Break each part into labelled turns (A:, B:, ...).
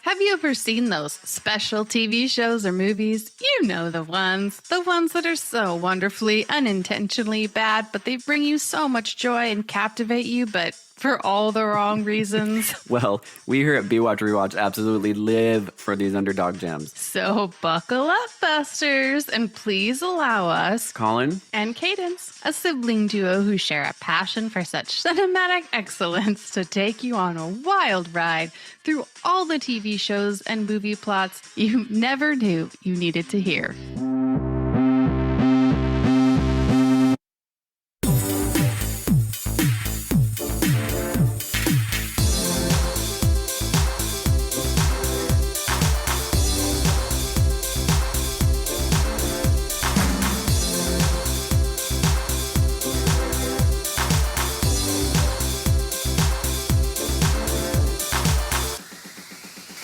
A: Have you ever seen those special TV shows or movies? You know the ones that are so wonderfully, unintentionally bad, but they bring you so much joy and captivate you, but for all the wrong reasons.
B: Well, we here at B-Watch Rewatch absolutely live for these underdog gems.
A: So buckle up, Busters, and please allow us,
B: Colin
A: and Cadence, a sibling duo who share a passion for such cinematic excellence, to take you on a wild ride through all the TV shows and movie plots you never knew you needed to hear.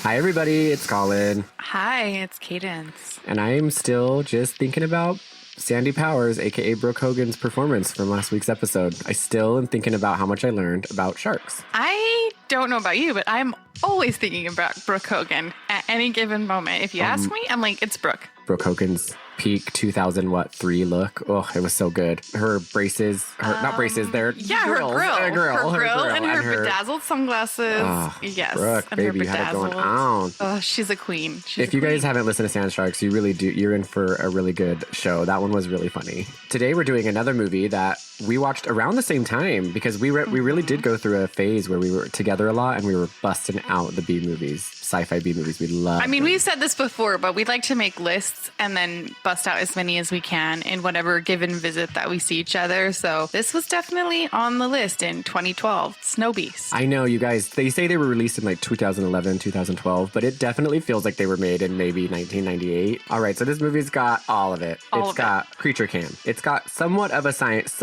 C: Hi, everybody. It's Colin.
A: Hi, it's Cadence.
C: And I am still just thinking about Sandy Powers, a.k.a. Brooke Hogan's performance from last week's episode. I still am thinking about how much I learned about sharks.
D: I don't know about you, but I'm always thinking about Brooke Hogan at any given moment. If you ask me, I'm like, it's Brooke.
C: Brooke Hogan's peak 2003 look. Oh, it was so good. Her braces, not braces, they're
D: her grill and her bedazzled sunglasses.
C: Oh,
D: yes,
C: Brooke,
D: and
C: baby, you had it going on.
D: Oh, she's a queen.
C: If you guys haven't listened to Sand Sharks, you really do. You're in for a really good show. That one was really funny. Today we're doing another movie that we watched around the same time because we really did go through a phase where we were together a lot and we were busting out the B movies, sci-fi B movies. We love.
D: I mean, we've said this before, but we'd like to make lists and then bust out as many as we can in whatever given visit that we see each other. So this was definitely on the list in 2012, Snowbeast.
C: I know, you guys, they say they were released in like 2011, 2012, but it definitely feels like they were made in maybe 1998. All right, so this movie's got all of it. It's got Creature Cam. It's got somewhat of a science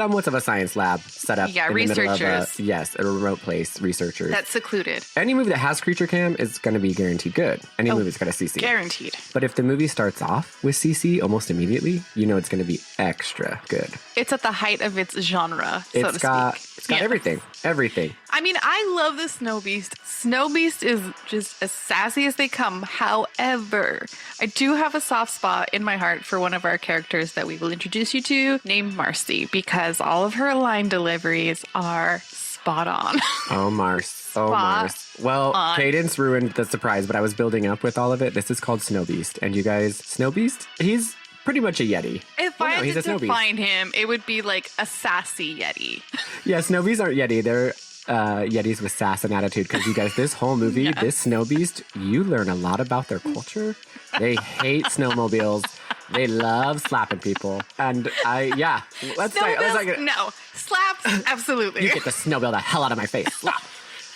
C: lab set up in the middle of a remote place, researchers.
D: That's secluded.
C: Any movie that has Creature Cam is going to be guaranteed good. Any movie's got a CC.
D: Guaranteed.
C: But if the movie starts off with CC almost immediately, you know it's going to be extra good.
D: It's at the height of its genre, so to speak.
C: It's got everything. Everything.
D: I mean, I love the Snowbeast. Snowbeast is just as sassy as they come. However, I do have a soft spot in my heart for one of our characters that we will introduce you to, named Marcy, because all of her line deliveries are spot on.
C: Oh, Mars. Well, Cadence ruined the surprise, but I was building up with all of it. This is called Snowbeast. And you guys, Snowbeast, he's pretty much a Yeti.
D: If I had to define him, it would be like a sassy Yeti.
C: Yeah, Snowbeasts aren't Yeti. They're Yetis with sass and attitude. Because you guys, this whole movie, this Snowbeast, you learn a lot about their culture. They hate snowmobiles. They love slapping people. And let's
D: no, slaps, absolutely.
C: You get the snowmobile the hell out of my face. Slap.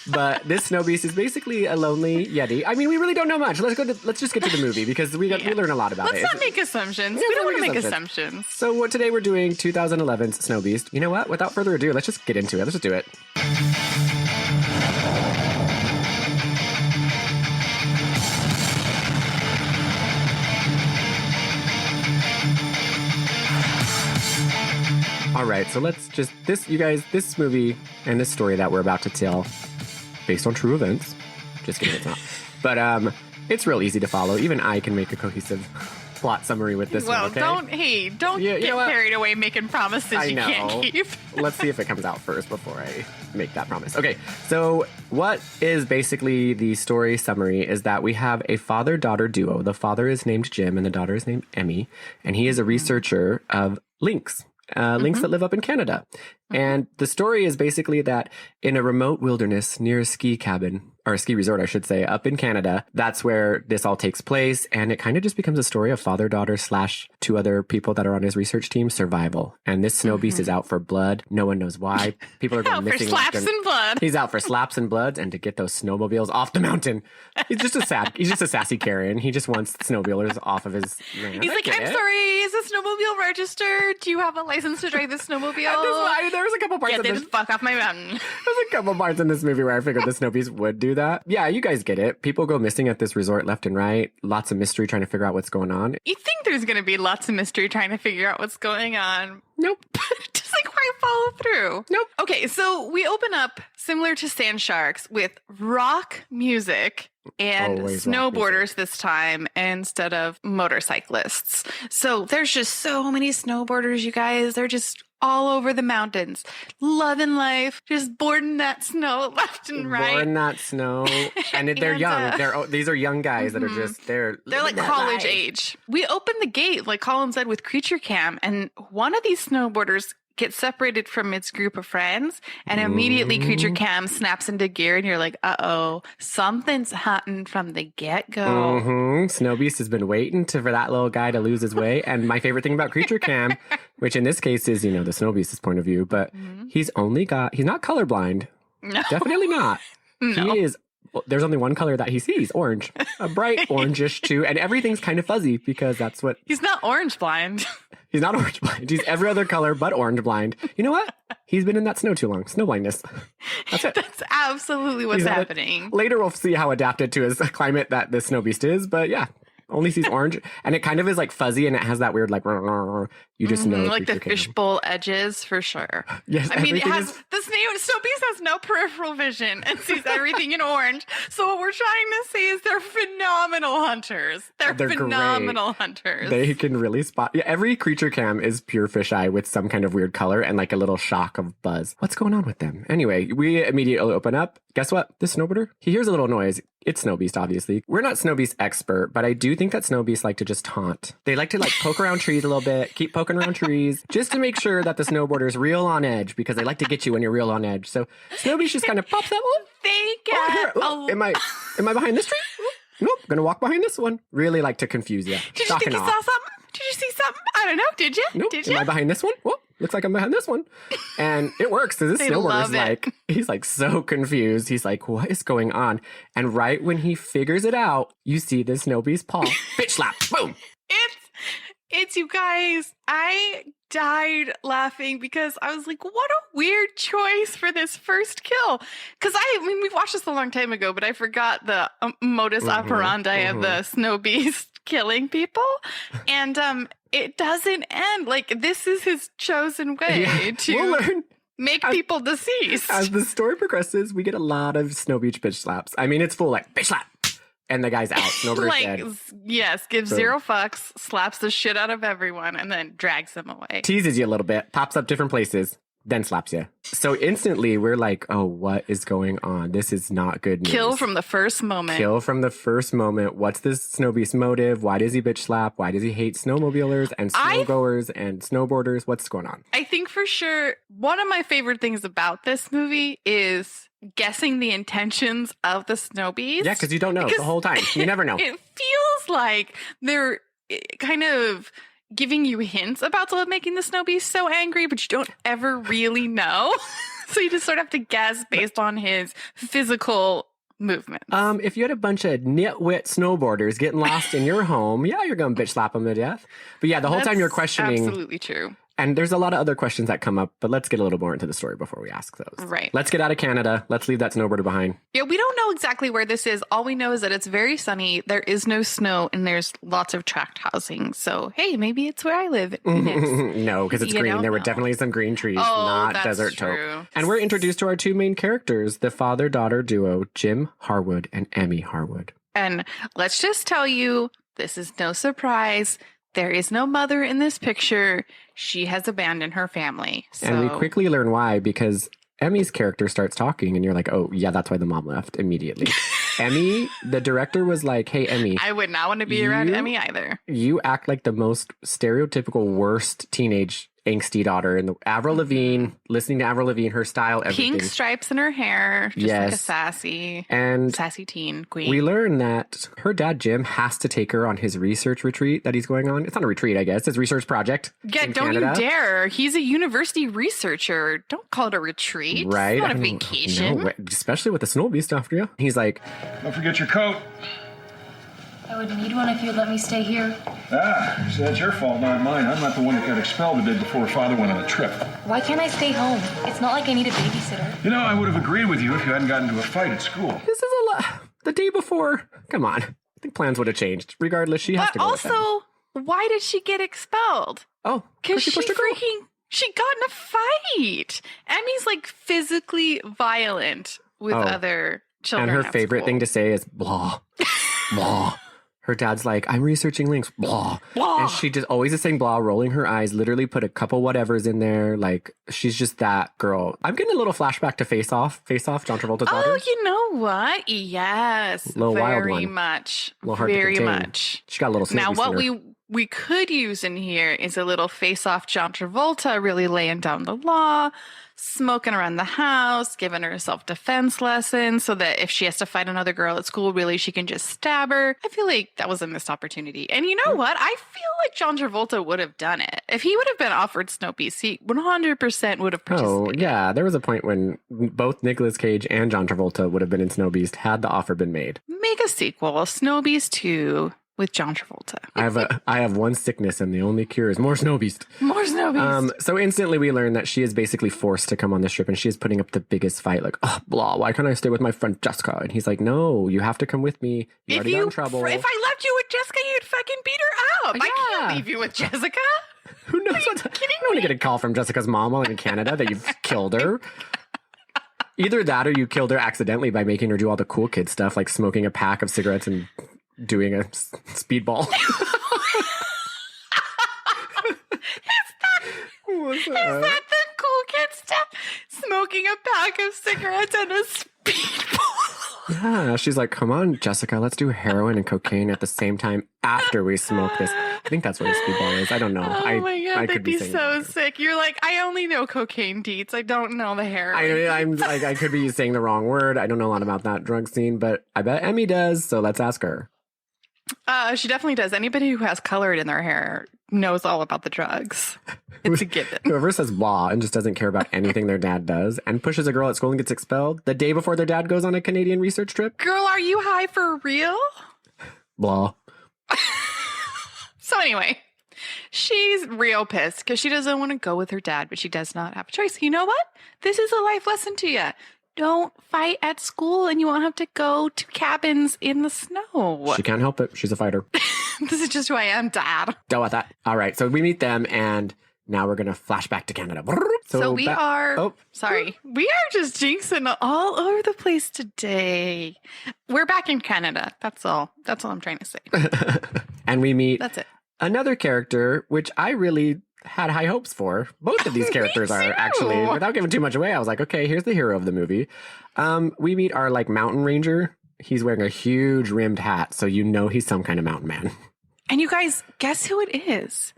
C: But this Snowbeast is basically a lonely Yeti. I mean, we really don't know much. Let's just get to the movie because we learn a lot about it.
D: Let's not make assumptions. We don't want to make assumptions.
C: So today we're doing 2011's Snowbeast. You know what? Without further ado, let's just get into it. Let's just do it. All right, so let's just this movie and this story that we're about to tell, based on true events. Just kidding, it's not. But it's real easy to follow. Even I can make a cohesive plot summary with this one, okay?
D: Don't get carried away making promises you can't keep.
C: Let's see if it comes out first before I make that promise. Okay, so what is basically the story summary is that we have a father-daughter duo. The father is named Jim and the daughter is named Emmy, and he is a researcher of lynx. Lynx that live up in Canada. And the story is basically that in a remote wilderness near a ski cabin, or a ski resort, I should say, up in Canada, that's where this all takes place. And it kind of just becomes a story of father-daughter / two other people that are on his research team, survival. And this Snowbeast is out for blood. No one knows why. People are going missing.
D: For slaps and blood.
C: He's out for slaps and bloods and to get those snowmobiles off the mountain. He's just a sassy Karen. He just wants snowmobilers off of his land.
D: He's like, I'm sorry, is the snowmobile registered? Do you have a license to drive the snowmobile?
C: There was a couple parts
D: Get the fuck off my mountain.
C: There's a couple parts in this movie where I figured the Snowbeast would do that. Yeah, you guys get it. People go missing at this resort left and right. Lots of mystery trying to figure out what's going on.
D: You think there's going to be lots of mystery trying to figure out what's going on.
C: Nope.
D: Just like, why quite follow through.
C: Nope.
D: Okay, so we open up similar to Sand Sharks with rock music and
C: Always rock
D: snowboarders this time instead of motorcyclists. So there's just so many snowboarders, you guys. They're just all over the mountains, loving life, just boarding that snow left and right.
C: Boarding that snow. And they're
D: And,
C: young. These are young guys that are just, they're
D: They're like
C: living that
D: college
C: life.
D: age. We open the gate, like Colin said, with Creature Cam, and one of these snowboarders gets separated from its group of friends, and immediately Creature Cam snaps into gear, and you're like, uh-oh, something's happening from the get-go.
C: Snowbeast has been waiting for that little guy to lose his way. And my favorite thing about Creature Cam, which in this case is, the Snowbeast's point of view, but he's not colorblind.
D: No.
C: Definitely not.
D: No.
C: He is. There's only one color that he sees, orange. A bright orangish too. And everything's kind of fuzzy because that's what...
D: He's not orange blind.
C: He's not orange blind. He's every other color but orange blind. You know what? He's been in that snow too long. Snow blindness. That's it.
D: That's absolutely what's
C: He's had it.
D: happening.
C: Later we'll see how adapted to his climate that the Snowbeast is. But yeah, only sees orange. And it kind of is like fuzzy and it has that weird like... You just know.
D: Like the
C: Creature Cam.
D: fishbowl edges for sure.
C: Yes,
D: I mean, it
C: everything
D: has
C: is-
D: the Snowbeast has no peripheral vision and sees everything in orange. So what we're trying to say is they're phenomenal hunters. They're
C: great.
D: phenomenal hunters.
C: They can really spot. Yeah, every Creature Cam is pure fisheye with some kind of weird color and like a little shock of buzz. What's going on with them? Anyway, we immediately open up. Guess what? This snowboarder, he hears a little noise. It's Snowbeast, obviously. We're not Snowbeast expert, but I do think that Snowbeast like to just taunt. They like to like poke around trees a little bit, keep poking around trees, just to make sure that the snowboarder's real on edge because they like to get you when you're real on edge. So Snowbeast just kind of pops up. Oh,
D: They
C: oh, here.
D: get
C: Oh, am I behind this tree? Nope, gonna walk behind this one. Really like to confuse you.
D: Did you
C: Shock
D: think
C: and
D: you
C: awe.
D: saw something? Did you see something? I don't know. Did you?
C: Nope.
D: Did
C: Am
D: you?
C: I behind this one? Well, looks like I'm behind this one. And it works. So this
D: They
C: snowboarder's
D: love it.
C: like, he's like so confused. He's like, what is going on? And right when he figures it out, you see the Snowbeast paw. Bitch slap. Boom.
D: It's you guys. I died laughing because I was like, what a weird choice for this first kill. Because I mean, we watched this a long time ago, but I forgot the modus operandi of the Snowbeast killing people. And it doesn't end. Like, this is his chosen way
C: Yeah,
D: to
C: we'll learn.
D: make people deceased.
C: As the story progresses, we get a lot of Snow Beach bitch slaps. I mean, it's full like, bitch slap. And the guy's out. Snowboarder's
D: like,
C: dead.
D: yes, gives
C: So-
D: 0 fucks, slaps the shit out of everyone, and then drags them away.
C: Teases you a little bit, pops up different places, then slaps you. So instantly, we're like, oh, what is going on? This is not good news.
D: Kill from the first moment.
C: Kill from the first moment. What's this Snowbeast motive? Why does he bitch slap? Why does he hate snowmobilers and snowgoers and snowboarders? What's going on?
D: I think for sure one of my favorite things about this movie is guessing the intentions of the Snowbeast.
C: Yeah, because you don't know the whole time. You never know.
D: It feels like they're kind of giving you hints about making the Snowbeast so angry, but you don't ever really know. So you just sort of have to guess based on his physical movements.
C: If you had a bunch of nitwit snowboarders getting lost in your home, yeah, you're going to bitch slap them to death. But yeah, the whole time you're
D: That's
C: questioning.
D: absolutely true.
C: And there's a lot of other questions that come up, but let's get a little more into the story before we ask those.
D: Right.
C: Let's get out of Canada. Let's leave that snowboarder behind.
D: Yeah, we don't know exactly where this is. All we know is that it's very sunny. There is no snow, and there's lots of tract housing. So, hey, maybe it's where I live.
C: No, because it's
D: You
C: green.
D: don't
C: There were
D: know.
C: definitely some green trees,
D: Oh,
C: not
D: that's
C: desert
D: true.
C: taupe. And we're introduced to our two main characters, the father-daughter duo, Jim Harwood and Emmy Harwood.
D: And let's just tell you, this is no surprise. There is no mother in this picture. She has abandoned her family. So,
C: And we quickly learn why, because Emmy's character starts talking, and you're like, oh, yeah, that's why the mom left immediately. Emmy, the director was like, hey, Emmy,
D: I would not want to be around
C: You-
D: Emmy either.
C: you act like the most stereotypical worst teenage angsty daughter in the Avril Lavigne, listening to Avril Lavigne, her style, everything.
D: Pink stripes in her hair, just like a
C: Yes.
D: sassy
C: And
D: teen queen.
C: we learn that her dad, Jim, has to take her on his research retreat that he's going on. It's not a retreat, I guess. It's a research project.
D: Yeah,
C: in
D: don't
C: Canada.
D: you dare. He's a university researcher. Don't call it a retreat.
C: Right?
D: It's not
C: I
D: a
C: don't-
D: vacation.
C: No, especially with the Snowbeast after you. He's like,
E: Don't forget your coat.
F: I would need one if you'd let me stay here.
E: Ah, so that's your fault, not mine. I'm not the one that got expelled the day before father went on a trip.
F: Why can't I stay home? It's not like I need a babysitter.
E: You know, I would have agreed with you if you hadn't gotten into a fight at school.
C: this is a lot. The day before. Come on. I think plans would have changed. Regardless, she has
D: But
C: to go with them.
D: also, why did she get expelled?
C: Oh,
D: Because
C: she pushed a girl.
D: She got in a fight. Emmy's like physically violent with other children.
C: And her favorite thing to say is blah, blah. Her dad's like, I'm researching links, blah. Blah. And she just always is saying blah, rolling her eyes, literally put a couple whatevers in there. Like, she's just that girl. I'm getting a little flashback to Face Off, John Travolta's daughter.
D: Oh, you know what? Yes.
C: Little wild
D: very
C: one.
D: much.
C: A little hard to
D: very
C: contain.
D: much.
C: She got a little Snowbeast
D: Now, what
C: in her.
D: we could use in here is a little face-off John Travolta really laying down the law, smoking around the house, giving her self-defense lessons so that if she has to fight another girl at school, really she can just stab her. I feel like that was a missed opportunity. And you know what? I feel like John Travolta would have done it. If he would have been offered Snowbeast, he 100% would have participated.
C: Oh, yeah. There was a point when both Nicolas Cage and John Travolta would have been in Snowbeast had the offer been made.
D: Make a sequel, Snowbeast 2 with John Travolta.
C: I have one sickness, and the only cure is more Snowbeast.
D: More Snowbeast.
C: So instantly we learn that she is basically forced to come on this trip, and she is putting up the biggest fight. Like, oh, blah, why can't I stay with my friend Jessica? And he's like, no, you have to come with me. You already got in trouble.
D: If I left you with Jessica, you'd fucking beat her up. I can't leave you with Jessica.
C: Who knows? I don't want to get a call from Jessica's mom while I'm in Canada that you've killed her. Either that or you killed her accidentally by making her do all the cool kid stuff, like smoking a pack of cigarettes and doing a speedball.
D: Is that the cool kid stuff? Smoking a pack of cigarettes and a speedball.
C: Yeah, she's like, come on, Jessica, let's do heroin and cocaine at the same time after we smoke this. I think that's what a speedball is. I don't know.
D: Oh my God,
C: I
D: that'd be so sick. You're like, I only know cocaine deets. I don't know the heroin.
C: I'm like, I could be saying the wrong word. I don't know a lot about that drug scene, but I bet Emmy does, so let's ask her.
D: She definitely does. Anybody who has colored in their hair knows all about the drugs. It's a given.
C: Whoever says blah and just doesn't care about anything their dad does and pushes a girl at school and gets expelled the day before their dad goes on a Canadian research trip.
D: Girl, are you high for real?
C: Blah.
D: So anyway, she's real pissed because she doesn't want to go with her dad, but she does not have a choice. You know what? This is a life lesson to you. Don't fight at school and you won't have to go to cabins in the snow.
C: She can't help it. She's a fighter.
D: This is just who I am, Dad.
C: Deal with that. All right. So we meet them and now we're going to flash back to Canada.
D: So we are... Oh. Sorry. We are just jinxing all over the place today. We're back in Canada. That's all. That's all I'm trying to say.
C: And we meet...
D: That's it.
C: Another character, which I really had high hopes for. Both of these characters are actually, without giving too much away, I was like, okay, here's the hero of the movie. We meet our like mountain ranger. He's wearing a huge rimmed hat, so you know he's some kind of mountain man.
D: And you guys, guess who it is?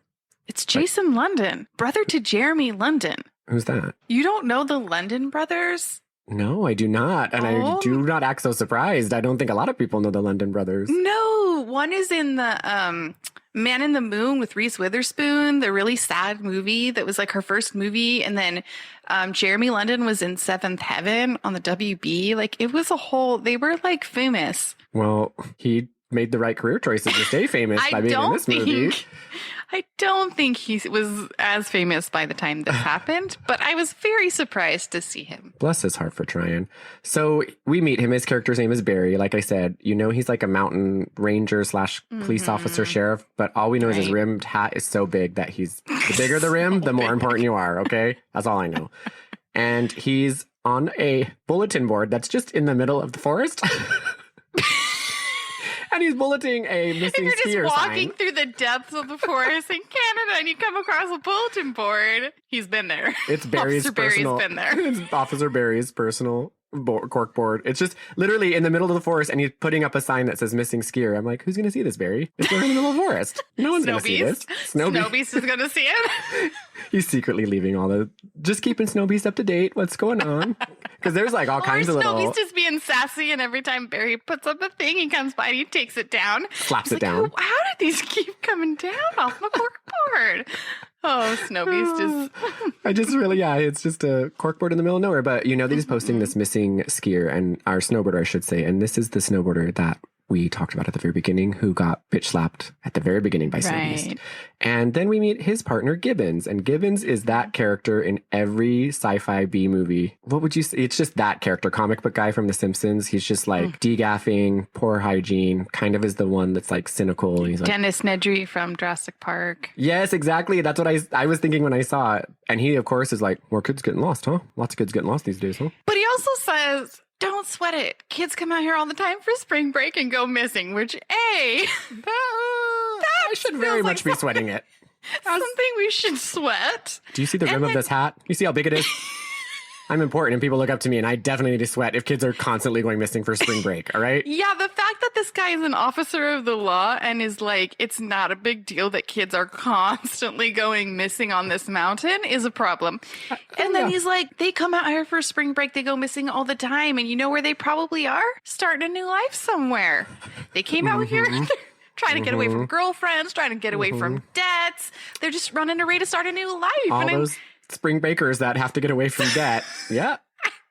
D: It's Jason London, brother to Jeremy London.
C: Who's that?
D: You don't know the London brothers?
C: No, I do not. And I do not act so surprised. I don't think a lot of people know the London brothers.
D: No, one is in the Man in the Moon with Reese Witherspoon, the really sad movie that was like her first movie. And then Jeremy London was in Seventh Heaven on the WB. Like it was a whole, they were like famous.
C: Well, he made the right career choices to stay famous by being in this movie.
D: I don't think he was as famous by the time this happened, but I was very surprised to see him.
C: Bless his heart for trying. So we meet him. His character's name is Barry. Like I said, you know he's like a mountain ranger / police officer sheriff, but all we know is his rimmed hat is so big that he's the bigger the rim, the more important you are, okay? That's all I know. And he's on a bulletin board that's just in the middle of the forest. And he's bulleting a missing
D: You're
C: skier
D: just walking
C: sign.
D: through the depths of the forest in Canada and you come across a bulletin board. He's been there.
C: It's Barry's
D: Officer
C: personal.
D: Barry's been there.
C: It's Officer Barry's personal cork board. It's just literally in the middle of the forest, and he's putting up a sign that says "missing skier." I'm like, who's going to see this, Barry? It's in the middle of the forest. No one's going to see this.
D: Snowbeast is going to see it.
C: He's secretly leaving just keeping Snowbeast up to date. What's going on? Because there's like all kinds of little.
D: Snowbeast is being sassy, and every time Barry puts up a thing, he comes by and he takes it down.
C: Slaps it
D: He's
C: down.
D: like, oh, how did these keep coming down off my corkboard? Oh, Snowbeast is.
C: I just really, it's just a corkboard in the middle of nowhere. But you know that he's posting this missing skier and our snowboarder, I should say. And this is the snowboarder that we talked about at the very beginning, who got bitch slapped at the very beginning by Snowbeast.
A: Right.
C: And then we meet his partner, Gibbons. And Gibbons is that character in every sci-fi B movie. What would you say? It's just that character, comic book guy from The Simpsons. He's just like degaffing, poor hygiene, kind of is the one that's like cynical. And he's like,
A: Dennis Nedry from Jurassic Park.
C: yes, exactly. That's what I was thinking when I saw it. And he, of course, is like, more kids getting lost, huh? Lots of kids getting lost these days, huh?
A: But he also says, don't sweat it. Kids come out here all the time for spring break and go missing, which,
C: I should very much be sweating it.
A: something we should sweat.
C: Do you see the rim of this hat? You see how big it is? I'm important and people look up to me, and I definitely need to sweat if kids are constantly going missing for spring break, all right?
A: Yeah, the fact that this guy is an officer of the law and is like, it's not a big deal that kids are constantly going missing on this mountain is a problem. And then he's like, they come out here for spring break, they go missing all the time. And you know where they probably are? Starting a new life somewhere. They came out here. Trying to get away from girlfriends, trying to get away from debts. They're just running away to start a new life.
C: All those spring breakers that have to get away from debt. Yeah.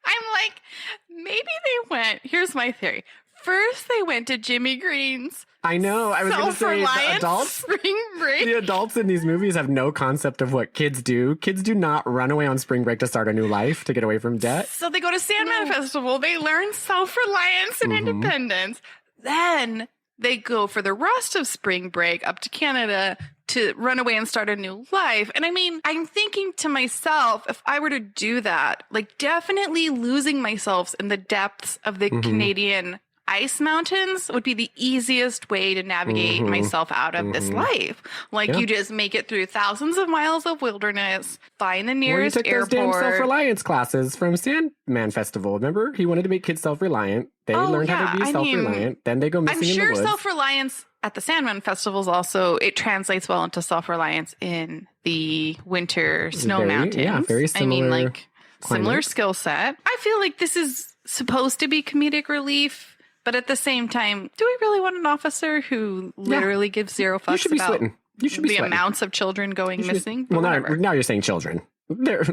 A: I'm like, maybe they went. Here's my theory. First, they went to Jimmy Green's.
C: I know. I was going to say the adults.
A: Spring break.
C: The adults in these movies have no concept of what kids do. Kids do not run away on spring break to start a new life, to get away from debt.
A: So they go to Sandman Festival. They learn self-reliance and independence. Then they go for the rest of spring break up to Canada to run away and start a new life. And I mean, I'm thinking to myself, if I were to do that, like definitely losing myself in the depths of the Canadian ice mountains would be the easiest way to navigate myself out of this life. Like you just make it through thousands of miles of wilderness, find the nearest
C: took
A: airport.
C: those damn self-reliance classes from Sandman Festival. Remember? He wanted to make kids self-reliant. They learned how to be self-reliant. Then they go missing in the woods.
A: I'm sure self-reliance at the Sandman Festivals also, it translates well into self-reliance in the winter snow mountains.
C: Yeah, very similar.
A: I mean, like, similar
C: climate.
A: skill set. I feel like this is supposed to be comedic relief. But at the same time, do we really want an officer who literally gives zero fucks about the amounts of children going missing?
C: Well, now you're saying children. They're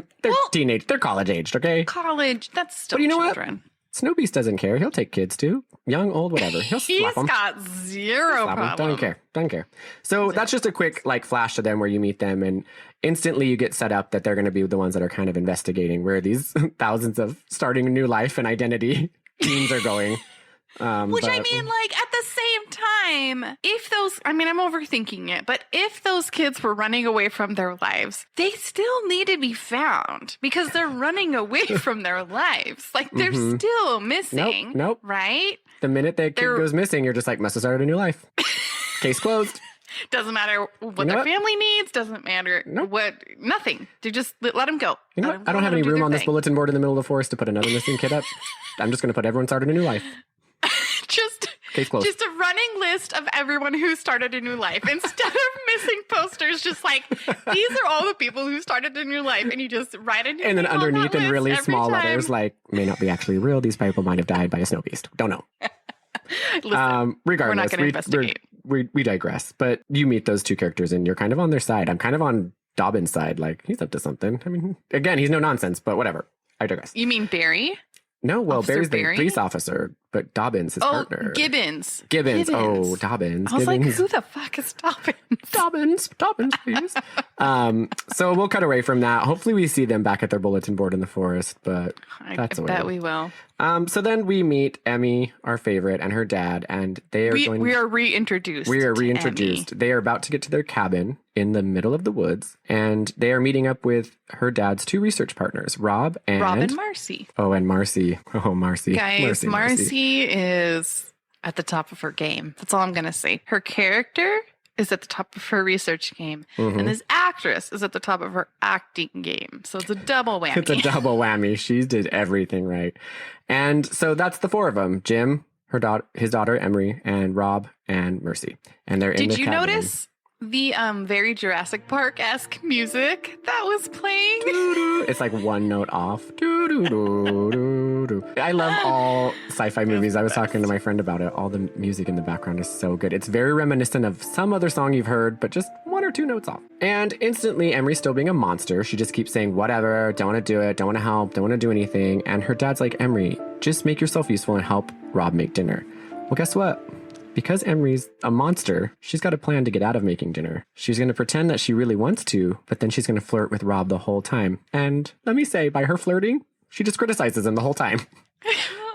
C: teenage. They're college aged. Okay.
A: College. That's still
C: But you know
A: children.
C: what? Snowbeast doesn't care. He'll take kids too. Young, old, whatever. He'll slap them.
A: He's got zero problem.
C: Doesn't care. So that's just a quick like flash to them where you meet them, and instantly you get set up that they're going to be the ones that are kind of investigating where these thousands of starting a new life and identity teens are going.
A: I mean, like, at the same time, if those, I mean, I'm overthinking it, but if those kids were running away from their lives, they still need to be found because they're running away from their lives. Like, they're still missing.
C: Nope.
A: Right?
C: The minute that kid goes missing, you're just like, must have started a new life. Case closed.
A: Doesn't matter what their family needs. Doesn't matter nothing. They just let them go.
C: You know what? I don't have any room on this bulletin board in the middle of the forest to put another missing kid up. I'm just going to put everyone started a new life.
A: Just a running list of everyone who started a new life instead of missing posters. Just like, these are all the people who started a new life, and you just write a new
C: and then underneath in really small
A: time.
C: letters, like, may not be actually real. These people might have died by a snow beast. Don't know.
A: Listen,
C: regardless,
A: we're not going to investigate.
C: We digress. But you meet those two characters, and you're kind of on their side. I'm kind of on Dobbin's side. Like, he's up to something. I mean, again, he's no nonsense, but whatever. I digress.
A: You mean Barry?
C: No, well, Barry's the police officer, but Dobbin's his partner.
A: Gibbons.
C: Oh, Dobbins.
A: I was like,
C: Gibbons.
A: who the fuck is Dobbins?
C: Dobbins, please. So we'll cut away from that. Hopefully we see them back at their bulletin board in the forest, but that's
A: I bet we will.
C: So then we meet Emmy, our favorite, and her dad, and they are
A: we are reintroduced.
C: We are reintroduced. They are about to get to their cabin in the middle of the woods, and they are meeting up with her dad's two research partners, Rob and
A: Marcy.
C: Oh, and Marcy. Oh, Marcy.
A: Guys, Marcy is at the top of her game. That's all I'm going to say. Her character is at the top of her research game, and this actress is at the top of her acting game. So it's a double whammy.
C: It's a double whammy. She did everything right. And so that's the four of them. Jim, his daughter, Emery, and Rob and Mercy. And they're in the cabin.
A: Did you notice the very Jurassic Park-esque music that was playing?
C: It's like one note off. I love all sci-fi movies. I was talking to my friend about it. All the music in the background is so good. It's very reminiscent of some other song you've heard, but just one or two notes off. And instantly, Emery's still being a monster. She just keeps saying, whatever, don't want to do it, don't want to help, don't want to do anything. And her dad's like, Emery, just make yourself useful and help Rob make dinner. Well, guess what? because Emery's a monster, she's got a plan to get out of making dinner. She's going to pretend that she really wants to, but then she's going to flirt with Rob the whole time. And let me say, by her flirting, she just criticizes him the whole time.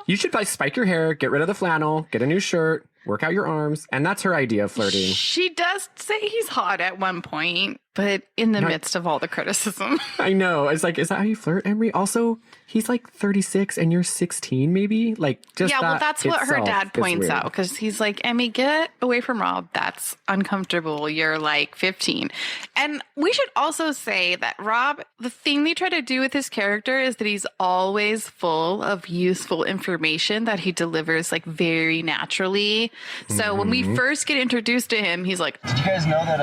C: You should spike your hair, get rid of the flannel, get a new shirt, work out your arms. And that's her idea of flirting.
D: She does say he's hot at one point, but in the midst of all the criticism.
C: I know. It's like, is that how you flirt, Emery? Also, he's like 36 and you're 16, maybe? Like, just
D: yeah, well, that's what her dad points out, because he's like, Emmy, get away from Rob. That's uncomfortable. You're like 15. And we should also say that Rob, the thing they try to do with his character is that he's always full of useful information that he delivers like very naturally. So when we first get introduced to him, he's like,
G: did you guys know that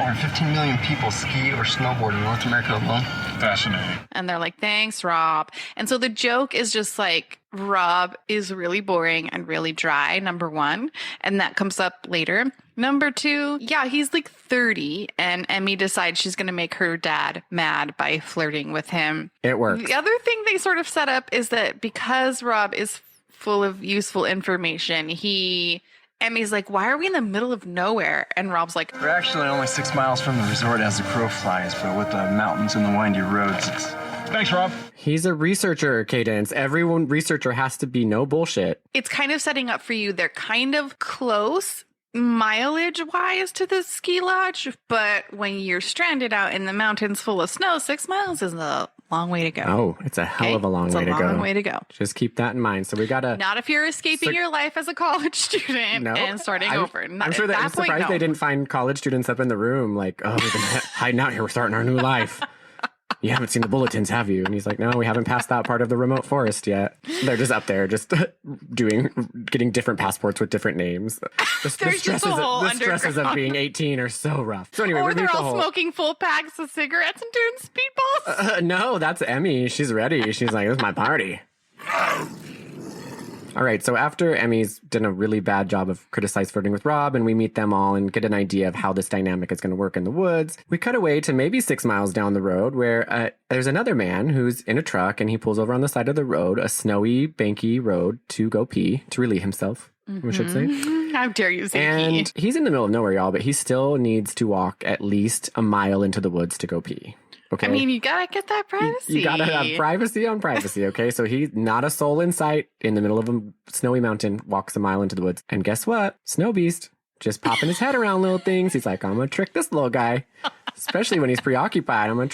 G: over 15 million people ski or snowboard in North America alone?
E: Fascinating.
D: and they're like, thanks, Rob. And so the joke is just like, Rob is really boring and really dry, number one. And that comes up later. Number two, yeah, he's like 30 and Emmy decides she's going to make her dad mad by flirting with him.
C: It works.
D: The other thing they sort of set up is that because Rob is full of useful information, Emmy's like, why are we in the middle of nowhere? And Rob's like,
G: We're actually only 6 miles from the resort as the crow flies, but with the mountains and the windy roads,
E: Thanks, Rob.
C: He's a researcher, Cadence. Everyone researcher has to be no bullshit.
D: it's kind of setting up for you. They're kind of close mileage wise to the ski lodge, but when you're stranded out in the mountains full of snow, 6 miles is a long way to go.
C: Oh, it's a hell of a long
D: It's
C: way
D: a
C: to go.
D: long way to go.
C: Just keep that in mind. So we gotta.
D: Not if you're escaping your life as a college student
C: No,
D: and starting over. Not,
C: I'm sure that I'm
D: point,
C: surprised
D: no.
C: they didn't find college students up in the room like, oh, we've been hiding out here. We're starting our new life. You haven't seen the bulletins, have you? And he's like, no, we haven't passed that part of the remote forest yet. They're just up there, just getting different passports with different names.
D: There's just a whole
C: the stresses of
D: underground.
C: being 18 are so rough. So anyway,
D: Or
C: we
D: they're
C: meet the
D: all
C: whole.
D: smoking full packs of cigarettes and doing speedballs.
C: No, that's Emmy. She's ready. She's like, this is my party. All right, so after Emmy's done a really bad job of criticized flirting with Rob, and we meet them all and get an idea of how this dynamic is going to work in the woods, we cut away to maybe 6 miles down the road where there's another man who's in a truck, and he pulls over on the side of the road, a snowy, banky road, to go pee, to relieve himself, we should say.
D: How dare you say
C: And
D: he?
C: he's in the middle of nowhere, y'all, but he still needs to walk at least a mile into the woods to go pee. Okay.
D: I mean, you gotta get that privacy.
C: You gotta have privacy on privacy, okay? So he's not a soul in sight in the middle of a snowy mountain, walks a mile into the woods. And guess what? Snowbeast just popping his head around little things. He's like, I'm gonna trick this little guy, especially when he's preoccupied. I'm gonna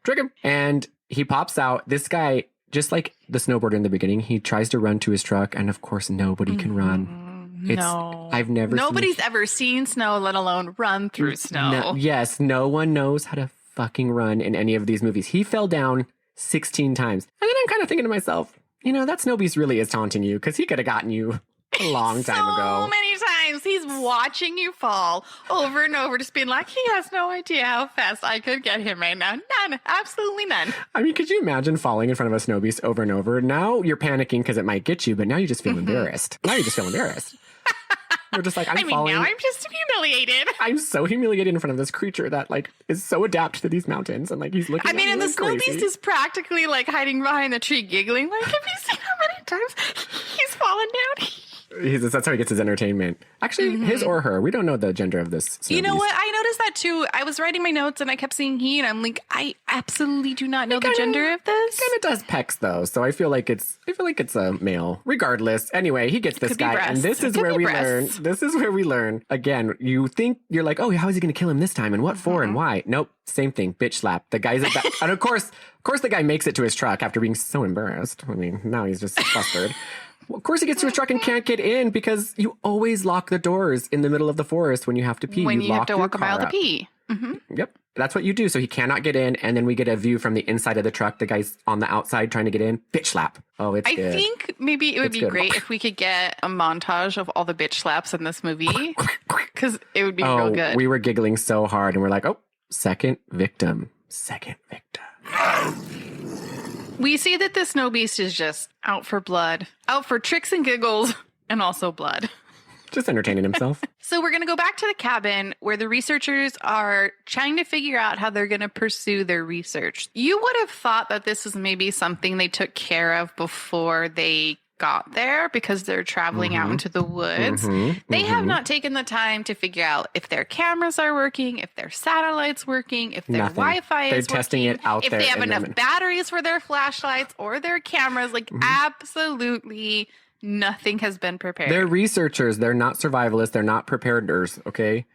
C: trick him. And he pops out. This guy, just like the snowboarder in the beginning, he tries to run to his truck, and of course, nobody can run.
D: No.
C: I've never
D: Nobody's ever seen snow, let alone run through snow.
C: Yes, no one knows how to fucking run in any of these movies. He fell down 16 times. And then I'm kind of thinking to myself, you know, that Snowbeast really is taunting you, because he could have gotten you a long time
D: So
C: ago.
D: many times he's watching you fall over and over, just being like, he has no idea how fast I could get him right now. None. Absolutely none.
C: I mean, could you imagine falling in front of a Snowbeast over and over? Now you're panicking because it might get you, but now you just feel embarrassed. Now you just feel embarrassed. You're just like, I'm falling.
D: Now I'm just humiliated.
C: I'm so humiliated in front of this creature that like is so adapted to these mountains, and like he's looking.
D: I mean,
C: at
D: and
C: me
D: the
C: like
D: snow
C: crazy.
D: beast is practically like hiding behind the tree, giggling. Like, have you seen how many times he's fallen down?
C: That's how he gets his entertainment. Actually, his or her. We don't know the gender of this.
D: You know
C: Snowbeast.
D: what? I noticed that too. I was writing my notes and I kept seeing he, and I'm like, I absolutely do not know the gender of this.
C: Kind of does pecs though, so I feel like it's a male. Regardless, anyway, he gets this
D: Could be
C: guy, and
D: breasts.
C: this is
D: Could
C: where
D: be
C: we learn.
D: breasts.
C: This is where we learn. Again, you think you're like, oh, how is he going to kill him this time, and what for, and why? Nope, same thing. Bitch slap. The guy's and of course, the guy makes it to his truck after being so embarrassed. I mean, now he's just flustered. Well, of course, he gets to his truck and can't get in because you always lock the doors in the middle of the forest when you have to pee.
D: When you have
C: lock
D: to
C: your
D: walk a mile
C: car
D: to
C: up.
D: pee.
C: Yep. That's what you do. So he cannot get in. And then we get a view from the inside of the truck. The guy's on the outside trying to get in. Bitch slap. Oh, it's
D: I
C: good.
D: think maybe it would
C: It's
D: be
C: good.
D: great if we could get a montage of all the bitch slaps in this movie, because it would be real good.
C: We were giggling so hard and we're like, oh, second victim. Second victim.
D: We see that the snow beast is just out for blood, out for tricks and giggles, and also blood.
C: Just entertaining himself.
D: So we're going to go back to the cabin where the researchers are trying to figure out how they're going to pursue their research. You would have thought that this was maybe something they took care of before they got there because they're traveling out into the woods. They have not taken the time to figure out if their cameras are working, if their satellite's working, if their
C: Nothing.
D: Wi-Fi
C: They're
D: is
C: testing
D: working,
C: it out
D: if
C: there
D: they have
C: in
D: enough
C: them.
D: batteries for their flashlights or their cameras. Like absolutely nothing has been prepared.
C: They're researchers. They're not survivalists. They're not prepareders, okay?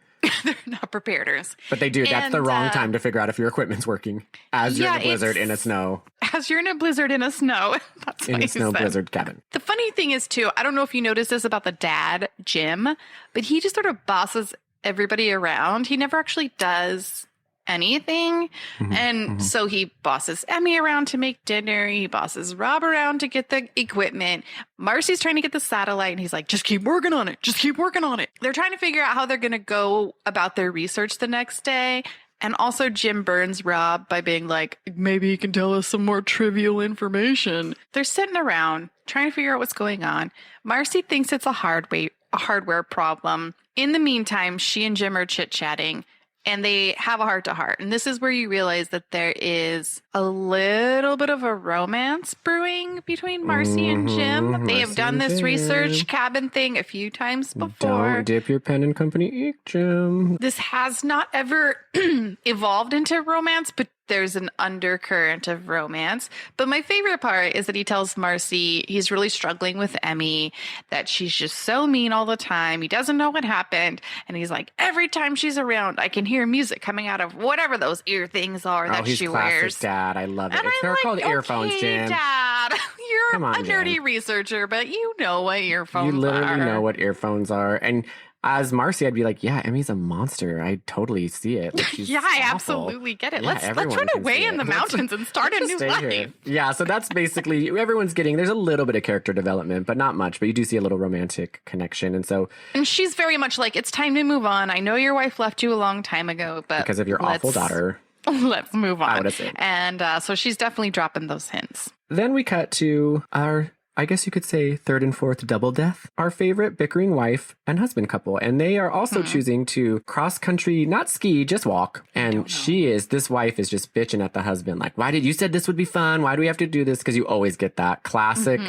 D: They're not prepareders.
C: But they do. That's the
D: And,
C: wrong time to figure out if your equipment's working. As you're in a blizzard in a snow.
D: As you're in a blizzard in a snow. That's
C: In
D: what
C: a
D: you
C: snow
D: said.
C: blizzard cabin.
D: The funny thing is, too, I don't know if you noticed this about the dad, Jim, but he just sort of bosses everybody around. He never actually does anything. And so he bosses Emmy around to make dinner. He bosses Rob around to get the equipment. Marcy's trying to get the satellite, and he's like, just keep working on it. Just keep working on it. They're trying to figure out how they're going to go about their research the next day. And also Jim burns Rob by being like, maybe he can tell us some more trivial information. They're sitting around trying to figure out what's going on. Marcy thinks it's a hardware problem. In the meantime, she and Jim are chit-chatting. And they have a heart-to-heart. And this is where you realize that there is a little bit of a romance brewing between Marcy and Jim. They have done this research cabin thing a few times before.
C: Don't dip your pen in company ink, Jim.
D: This has not ever evolved into romance, but there's an undercurrent of romance. But my favorite part is that he tells Marcy he's really struggling with Emmy, that she's just so mean all the time. He doesn't know what happened. And he's like, every time she's around, I can hear music coming out of whatever those ear things are that
C: he's
D: she
C: classic
D: wears.
C: Dad. I love it.
D: And
C: They're
D: I'm like,
C: called earphones,
D: okay,
C: Jim.
D: Dad, you're
C: Come on,
D: a nerdy
C: Jim.
D: researcher, but you know what earphones
C: You literally
D: are.
C: know what earphones are. And as Marcy, I'd be like, yeah, Emmy's a monster. I totally see it. Like, she's
D: Yeah, I
C: awful.
D: absolutely get it.
C: Yeah,
D: let's
C: everyone
D: run
C: can
D: away
C: see
D: in
C: it.
D: the mountains and start a
C: Let's
D: new
C: stay
D: life.
C: here. Yeah, so that's basically everyone's getting. There's a little bit of character development, but not much. But you do see a little romantic connection, and so
D: And she's very much like, it's time to move on. I know your wife left you a long time ago, but
C: because of your awful daughter.
D: Let's move on.
C: I would assume.
D: And so she's definitely dropping those hints.
C: Then we cut to our, I guess you could say, third and fourth double death. Our favorite bickering wife and husband couple. And they are also choosing to cross country, not ski, just walk. And this wife is just bitching at the husband. Like, why did you said this would be fun? Why do we have to do this? Because you always get that classic.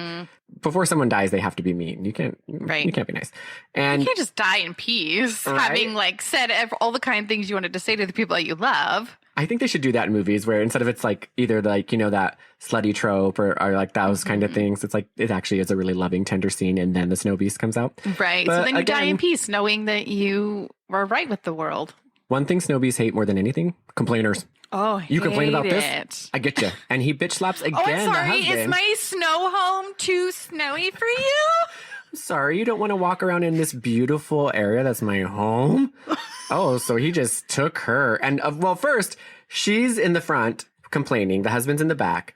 C: Before someone dies, they have to be mean. You can't be nice. And
D: You can't just die in peace,
C: Right?
D: having like said all the kind things you wanted to say to the people that you love.
C: I think they should do that in movies where instead of it's like either like, you know, that slutty trope or like those kind of things, it's like it actually is a really loving, tender scene and then the Snowbeast comes out.
D: Right.
C: But
D: so then you die in
C: again-
D: peace knowing that you were right with the world.
C: One thing Snowbeasts hate more than anything, complainers.
D: Oh,
C: You complain about
D: hate
C: this?
D: it.
C: I get you. And he bitch slaps again.
D: Oh, I'm sorry.
C: The husband.
D: Is my snow home too snowy for you?
C: Sorry, you don't want to walk around in this beautiful area that's my home? Oh, so he just took her. And well, first, she's in the front complaining. The husband's in the back.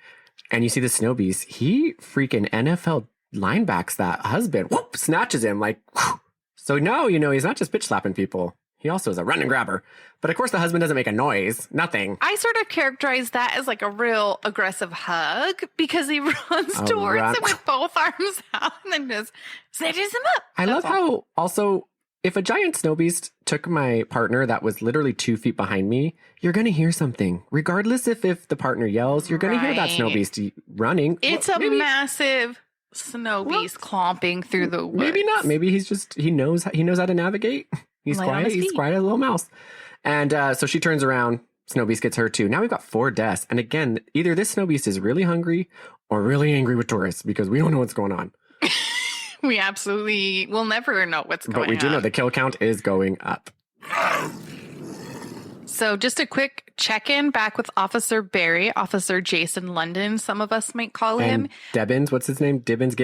C: And you see the Snowbeast. He freaking NFL linebacks that husband. Whoop, snatches him like, whew. So now, you know, he's not just bitch slapping people. He also is a run and grabber. But of course, the husband doesn't make a noise. Nothing.
D: I sort of characterize that as like a real aggressive hug because he runs towards
C: run.
D: him with both arms out and then just snatches him up.
C: I love how also, if a giant Snowbeast took my partner that was literally 2 feet behind me, you're going to hear something. Regardless if the partner yells, you're going to hear that
D: Right.
C: Snowbeast running.
D: It's
C: Well,
D: a massive snow beast clomping through the woods.
C: Maybe not. Maybe he's just, he knows how to navigate. He's
D: Light on
C: quiet.
D: his
C: He's
D: feet.
C: quiet as a little mouse. And so she turns around. Snowbeast gets her too. Now we've got 4 deaths. And again, either this Snowbeast is really hungry or really angry with tourists because we don't know what's going on.
D: We absolutely will never know what's going on.
C: But we do know the kill count is going up.
D: So just a quick check-in back with Officer Barry, Officer Jason London, some of us might call him.
C: And Debbins, what's his name? Gibbons.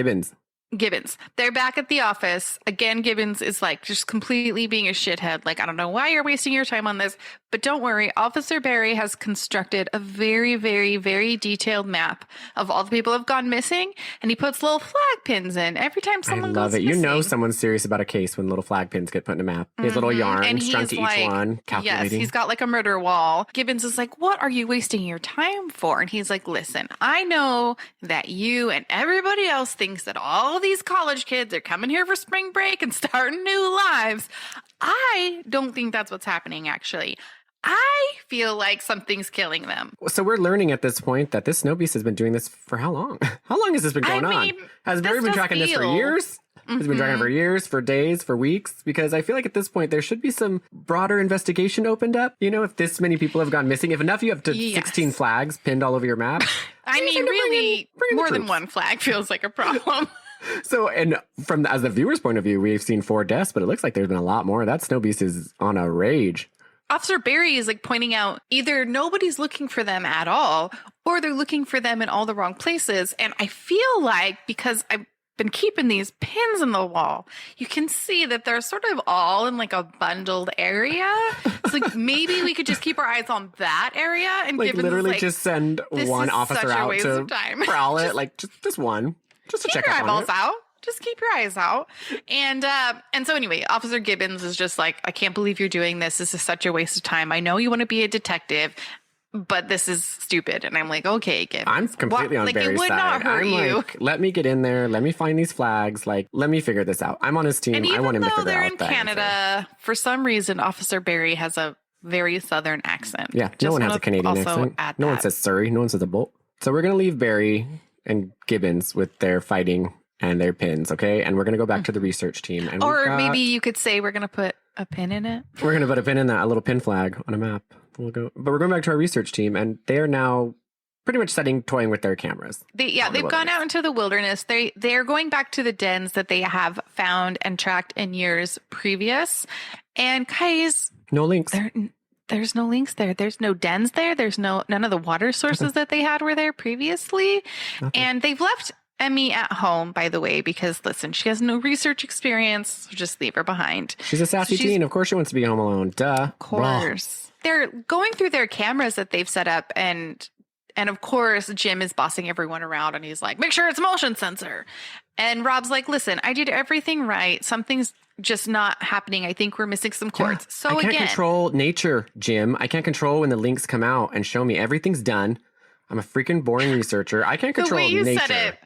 D: Gibbons. They're back at the office. Again, Gibbons is like just completely being a shithead. Like, I don't know why you're wasting your time on this, but don't worry. Officer Barry has constructed a very, very, very detailed map of all the people who have gone missing, and he puts little flag pins in every time someone
C: I love
D: goes
C: it.
D: missing.
C: You know someone's serious about a case when little flag pins get put in a map. His little yarn
D: And
C: strung to
D: he's
C: each one,
D: Yes,
C: calculating.
D: he's got like a murder wall. Gibbons is like, what are you wasting your time for? And he's like, listen, I know that you and everybody else thinks that all these college kids are coming here for spring break and starting new lives. I don't think that's what's happening, actually. I feel like something's killing them.
C: So we're learning at this point that this Snowbeast has been doing this for how long? How long has this been going on? Has Barry been tracking this for years? Has he been tracking it for years, for days, for weeks? Because I feel like at this point there should be some broader investigation opened up. You know, if this many people have gone missing, if enough you have to 16 flags pinned all over your map.
D: I mean, really,
C: bring in
D: more
C: the
D: than
C: troops.
D: one flag feels like a problem.
C: So, and from as the viewer's point of view, we've seen 4 deaths, but it looks like there's been a lot more. That Snowbeast is on a rage.
D: Officer Barry is like pointing out either nobody's looking for them at all, or they're looking for them in all the wrong places. And I feel like because I've been keeping these pins in the wall, you can see that they're sort of all in like a bundled area. It's like maybe we could just keep our eyes on that area and
C: Like
D: give
C: literally just send one officer out to prowl it. Like just one. Just to check
D: your
C: up on
D: eyeballs
C: it.
D: out. Just keep your eyes out. And so anyway, Officer Gibbons is just like, I can't believe you're doing this. This is such a waste of time. I know you want to be a detective, but this is stupid. And I'm like, okay, Gibbons.
C: I'm completely on Barry's
D: it would
C: side.
D: not hurt
C: I'm
D: you.
C: like, let me get in there. Let me find these flags. Like, let me figure this out. I'm on his team.
D: And
C: I want
D: even
C: him to
D: though
C: figure
D: they're
C: out
D: in
C: the answer.
D: Canada, for some reason, Officer Barry has a very Southern accent.
C: Yeah, no
D: Just
C: one has
D: wanna
C: a Canadian
D: also
C: accent.
D: add
C: No one
D: that.
C: says Surrey. No one says a bolt. So we're going to leave Barry and Gibbons with their fighting and their pins, okay? And we're going to go back to the research team. And
D: Or maybe you could say we're going to put a pin in it.
C: we're going to put a pin in that, a little pin flag on a map. But we're going back to our research team, and they are now pretty much toying with their cameras.
D: They've gone out into the wilderness. They're going back to the dens that they have found and tracked in years previous. And guys,
C: No links.
D: there's no links there. There's no dens there. There's none of the water sources that they had were there previously. And they've left Emmy at home, by the way, because listen, she has no research experience. So just leave her behind.
C: She's a sassy teen. Of course she wants to be home alone. Duh.
D: Of course. They're going through their cameras that they've set up, and of course Jim is bossing everyone around, and he's like, make sure it's motion sensor. And Rob's like, listen, I did everything right. Something's just not happening. I think we're missing some chords. So
C: I can't
D: again,
C: control nature, Jim. I can't control when the links come out and show me everything's done. I'm a freaking boring researcher. I can't
D: the
C: control
D: way you
C: nature.
D: said it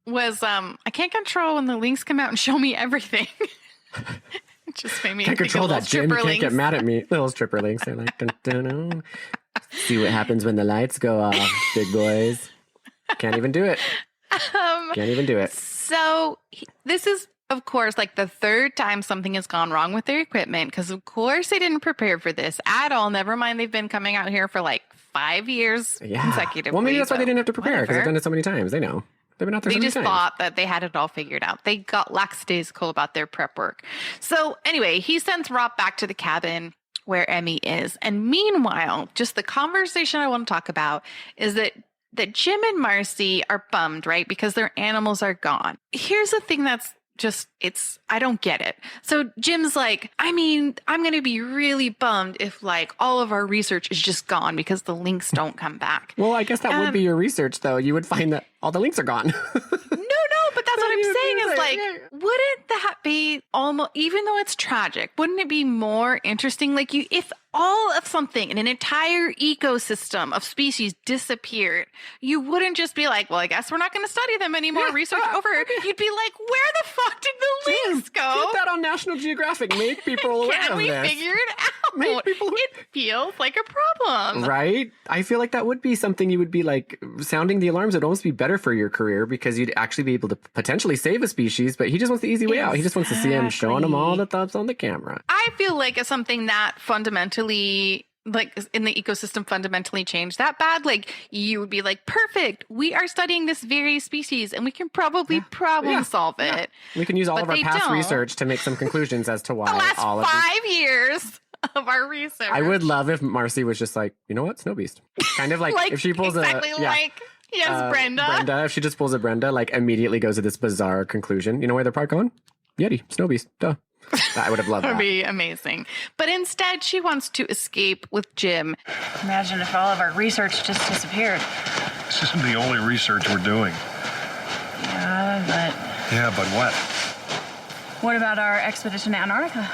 D: was, I can't control when the links come out and show me everything. It just made me
C: Can't
D: think
C: control
D: of
C: that,
D: little
C: Jim. You
D: stripper
C: can't get
D: links.
C: mad at me. Little stripper links. They're like, dun, dun, dun. See what happens when the lights go off, big boys. Can't even do it. Can't even do it.
D: So this is, of course, like the third time something has gone wrong with their equipment, because of course they didn't prepare for this at all. Never mind, they've been coming out here for like 5 years consecutively.
C: Well, maybe that's why they
D: so
C: didn't have to prepare, because they've done it so many times. They know. They've been out there
D: They
C: so many
D: just
C: times.
D: thought that they had it all figured out. They got lackadaisical about their prep work. So anyway, he sends Rob back to the cabin where Emmy is. And meanwhile, just the conversation I want to talk about is that Jim and Marcy are bummed, right? Because their animals are gone. Here's the thing that's just, I don't get it. So Jim's like, I mean, I'm going to be really bummed if like all of our research is just gone because the links don't come back.
C: Well, I guess that would be your research, though. You would find that all the links are gone.
D: No, but that's what I'm saying is like, wouldn't that be almost, even though it's tragic, wouldn't it be more interesting? Like if all of something in an entire ecosystem of species disappeared, you wouldn't just be like, well, I guess we're not going to study them anymore. Research over. You'd be like, where the fuck did the links go?
C: Put that on National Geographic. Make people aware
D: Can
C: of
D: we
C: this.
D: figure it out?
C: Make people
D: It feels like a problem.
C: Right? I feel like that would be something you would be like sounding the alarms. It'd almost be better for your career because you'd actually be able to potentially save a species, but he just wants the easy way out. He just wants to see him showing them all the thumbs on the camera.
D: I feel like if something that fundamentally, like in the ecosystem fundamentally changed that bad, like you would be like, perfect, we are studying this very species and we can probably problem solve it.
C: We can use all
D: But
C: of our
D: they
C: past
D: don't.
C: research to make some conclusions as to why
D: The last
C: all of
D: 5 years of our research.
C: I would love if Marcy was just like, you know what, Snowbeast. Kind of like, if she pulls
D: exactly like Brenda.
C: Brenda, if she just pulls a Brenda, like immediately goes to this bizarre conclusion. You know where they're probably going? Yeti, Snowbeast, duh. I would have loved
D: That
C: that.
D: would be amazing. But instead, she wants to escape with Jim.
F: Imagine if all of our research just disappeared.
E: This isn't the only research we're doing.
F: Yeah,
E: But what?
F: what about our expedition to Antarctica?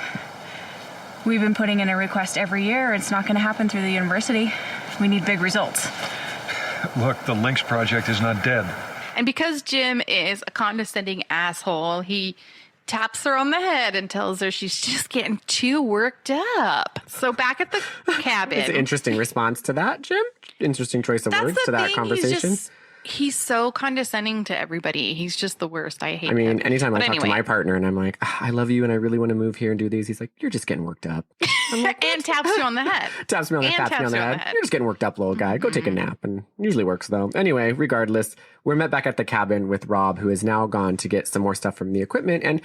F: We've been putting in a request every year. It's not going to happen through the university. We need big results.
E: Look, the Lynx project is not dead.
D: And because Jim is a condescending asshole, he taps her on the head and tells her she's just getting too worked up. So back at the cabin.
C: It's an interesting response to that, Jim. Interesting choice of words to that conversation.
D: He's so condescending to everybody. He's just the worst. I hate him.
C: I mean, anytime I talk
D: anyway.
C: to my partner and I'm like, I love you and I really want to move here and do these, he's like, you're just getting worked up. I'm like,
D: and taps you on the head.
C: taps me on the head. You're just getting worked up, little guy. Go take a nap. And usually works, though. Anyway, regardless, we're met back at the cabin with Rob, who is now gone to get some more stuff from the equipment. And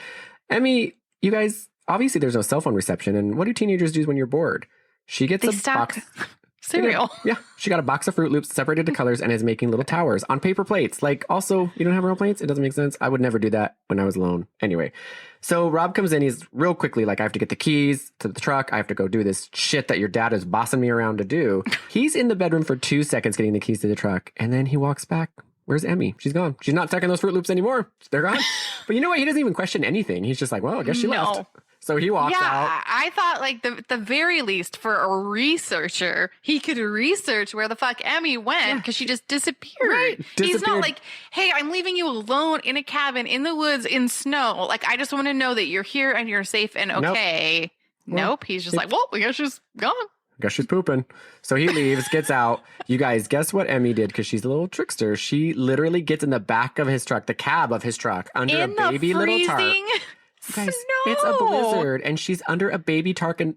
C: Emmy, you guys, obviously there's no cell phone reception. And what do teenagers do when you're bored? She gets a box.
D: Cereal.
C: Yeah, she got a box of Fruit Loops separated to colors and is making little towers on paper plates. Like, also, you don't have real plates? It doesn't make sense. I would never do that when I was alone. Anyway, so Rob comes in. He's real quickly like, I have to get the keys to the truck. I have to go do this shit that your dad is bossing me around to do. He's in the bedroom for 2 seconds getting the keys to the truck. And then he walks back. Where's Emmy? She's gone. She's not stuck in those Fruit Loops anymore. They're gone. But you know what? He doesn't even question anything. He's just like, well, I guess she left. So he walks out.
D: I thought like the very least for a researcher, he could research where the fuck Emmy went because she just disappeared.
C: Right.
D: He's not like, hey, I'm leaving you alone in a cabin in the woods in snow. Like, I just want to know that you're here and you're safe and okay. Nope. He's just like, well, I guess she's gone.
C: Guess she's pooping. So he leaves, gets out. You guys, guess what Emmy did? Because she's a little trickster. She literally gets in the back of his truck, the cab of his truck, under a baby little tarp. Guys, it's a blizzard, and she's under a baby tarp in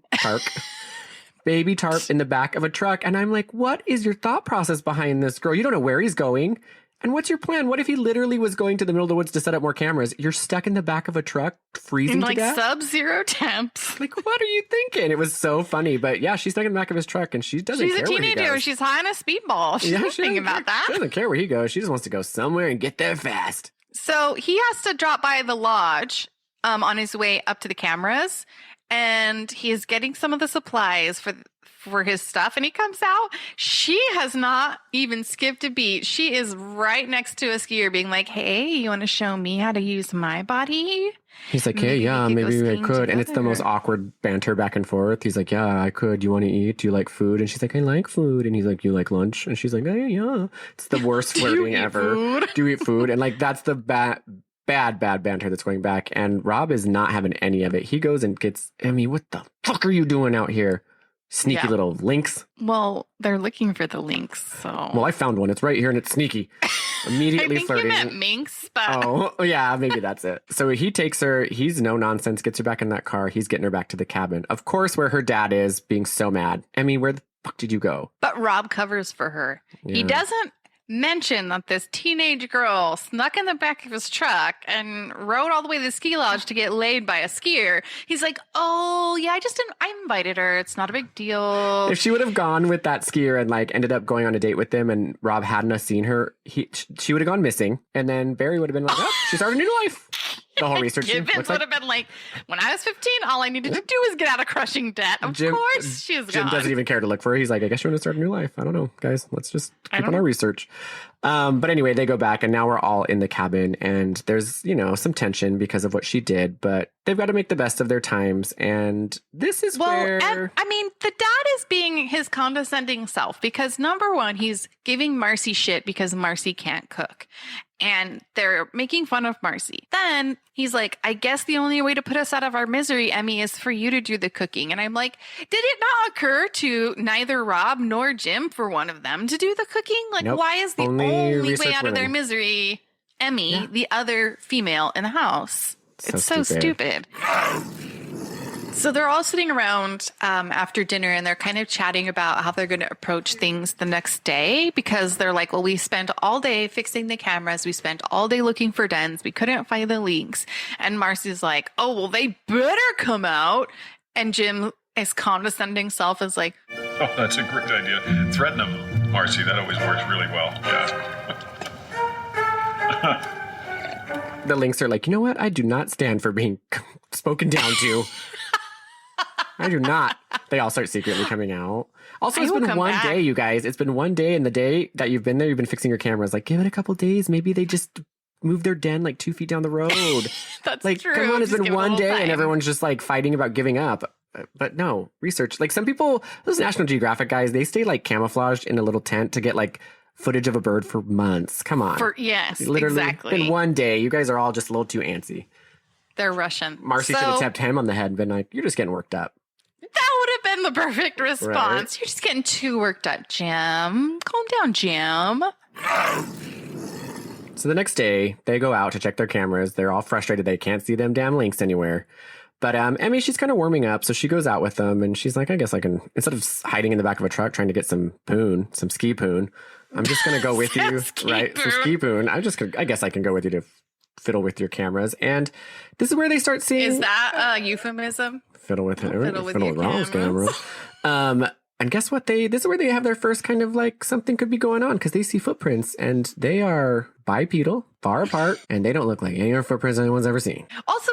C: the back of a truck. And I'm like, what is your thought process behind this, girl? You don't know where he's going. And what's your plan? What if he literally was going to the middle of the woods to set up more cameras? You're stuck in the back of a truck, freezing to death?
D: Sub-zero temps.
C: Like, what are you thinking? It was so funny. But yeah, she's stuck in the back of his truck, and she doesn't care where he goes.
D: She's a teenager. She's high on a speedball. She's not thinking about that.
C: She doesn't care where he goes. She just wants to go somewhere and get there fast.
D: So he has to drop by the lodge on his way up to the cameras, and he is getting some of the supplies for his stuff, and he comes out. She has not even skipped a beat. She is right next to a skier being like, hey, you want to show me how to use my body?
C: He's like, hey, yeah, maybe I could. And it's the most awkward banter back and forth. He's like, yeah, I could. You want to eat? Do you like food? And she's like, I like food. And he's like, you like lunch? And she's like, hey, yeah. It's the worst flirting ever. Do you eat food? And like, that's the bad banter that's going back. And Rob is not having any of it. He goes and gets Emmy. What the fuck are you doing out here? Sneaky little lynx.
D: Well, they're looking for the lynx, so.
C: Well, I found one. It's right here and it's sneaky. Immediately
D: I think
C: flirting.
D: you meant minx, but.
C: Oh, yeah, maybe that's it. So he takes her. He's no nonsense, gets her back in that car. He's getting her back to the cabin. Of course, where her dad is, being so mad. Emmy, where the fuck did you go?
D: But Rob covers for her.
C: Yeah.
D: He doesn't mention that this teenage girl snuck in the back of his truck and rode all the way to the ski lodge to get laid by a skier. He's like, oh yeah, I invited her. It's not a big deal.
C: If she would have gone with that skier and like ended up going on a date with him and Rob hadn't seen her, she would have gone missing. And then Barry would have been like, oh, she started a new life. The whole research team
D: Gibbons would have been like, when I was 15, all I needed to do was get out of crushing debt. Of course she's gone.
C: Jim doesn't even care to look for her. He's like, I guess you want to start a new life. I don't know, guys. Let's just keep on our research. But anyway, they go back and now we're all in the cabin and there's, some tension because of what she did, but they've got to make the best of their times. And this is where...
D: the dad is being his condescending self because number one, he's giving Marcy shit because Marcy can't cook. And they're making fun of Marcy. Then he's like, I guess the only way to put us out of our misery, Emmy, is for you to do the cooking. And I'm like, did it not occur to neither Rob nor Jim for one of them to do the cooking? Like,
C: nope.
D: Why is the only way out of their misery Emmy, the other female in the house? It's so stupid. So they're all sitting around after dinner and they're kind of chatting about how they're going to approach things the next day because they're like, well, we spent all day fixing the cameras. We spent all day looking for dens. We couldn't find the leaks. And Marcy's like, oh, well, they better come out. And Jim, his condescending self, is like,
E: oh, that's a great idea. Threaten them, Marcy. That always works really well. Yeah.
C: The Lynx are like, you know what? I do not stand for being spoken down to. I do not. They all start secretly coming out. Also, it's been one day, you guys. It's been one day, and the day that you've been there, you've been fixing your cameras. Like, give it a couple days. Maybe they just moved their den like 2 feet down the road.
D: That's
C: like,
D: true.
C: Come on, it's been one day,
D: time.
C: and everyone's just like fighting about giving up. But no, research. Like some people, those National Geographic guys, they stay like camouflaged in a little tent to get like footage of a bird for months. Come on.
D: Yes,
C: literally,
D: exactly.
C: In one day, you guys are all just a little too antsy.
D: They're Russian.
C: Marcy should have tapped him on the head and been like, "You're just getting worked up."
D: That would have been the perfect response.
C: Right.
D: You're just getting too worked up, Jim. Calm down, Jim.
C: So the next day, they go out to check their cameras. They're all frustrated. They can't see them damn lynx anywhere. But Emmy, she's kind of warming up, so she goes out with them, and she's like, I guess I can, instead of hiding in the back of a truck trying to get some poon, some ski poon, I'm just going to go with you, right? Some ski poon. I guess I can go with you to fiddle with your cameras. And this is where they start seeing...
D: Is that a euphemism?
C: Fiddle with Ronald's
D: cameras.
C: camera. And guess what? This is where they have their first kind of like something could be going on because they see footprints and they are bipedal, far apart, and they don't look like any other footprints anyone's ever seen.
D: Also,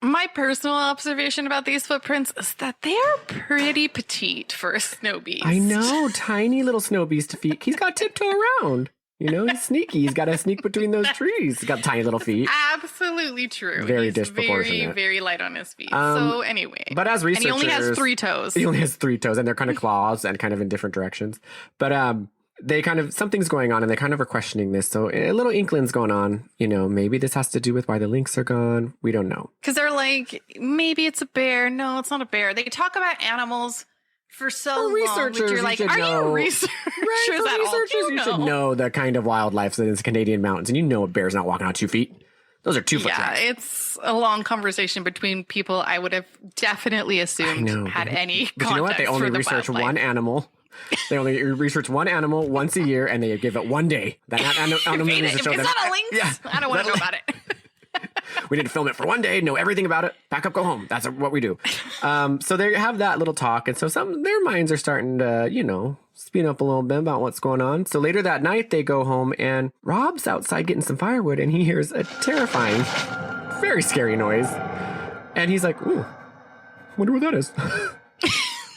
D: my personal observation about these footprints is that they are pretty petite for a snow beast.
C: I know, tiny little snow beast feet. He's got to tiptoe around. You know, he's sneaky. He's got to sneak between those trees. He's got tiny little feet.
D: Absolutely true.
C: Very
D: He's
C: disproportionate.
D: Very, very light on his feet. So anyway.
C: But as researchers...
D: And he only has 3 toes.
C: He only has 3 toes, and they're kind of claws and kind of in different directions. But they kind of... Something's going on, and they kind of are questioning this. So a little inkling's going on. You know, maybe this has to do with why the lynx are gone. We don't know.
D: Because they're like, maybe it's a bear. No, it's not a bear. They talk about animals for so long.
C: Researchers,
D: You're like,
C: you
D: are
C: know,
D: you researchers?
C: Right, for
D: at all?
C: researchers, you should know the kind of wildlife that is in the Canadian mountains, and you know a bear's not walking on 2 feet. Those are 2-foot
D: Yeah,
C: tracks.
D: it's a long conversation between people I would have definitely assumed had any
C: But you know what? They only research one animal. They only research one animal once a year, and they give it 1 day. That animal needs to show
D: Is
C: them.
D: that a lynx?
C: Yeah.
D: I don't want to know about it.
C: We need to film it for 1 day, know everything about it, pack up, go home. That's what we do. So they have that little talk, and so their minds are starting to, you know, speed up a little bit about what's going on. So later that night, they go home, and Rob's outside getting some firewood, and he hears a terrifying, very scary noise. And he's like, ooh, wonder what that is.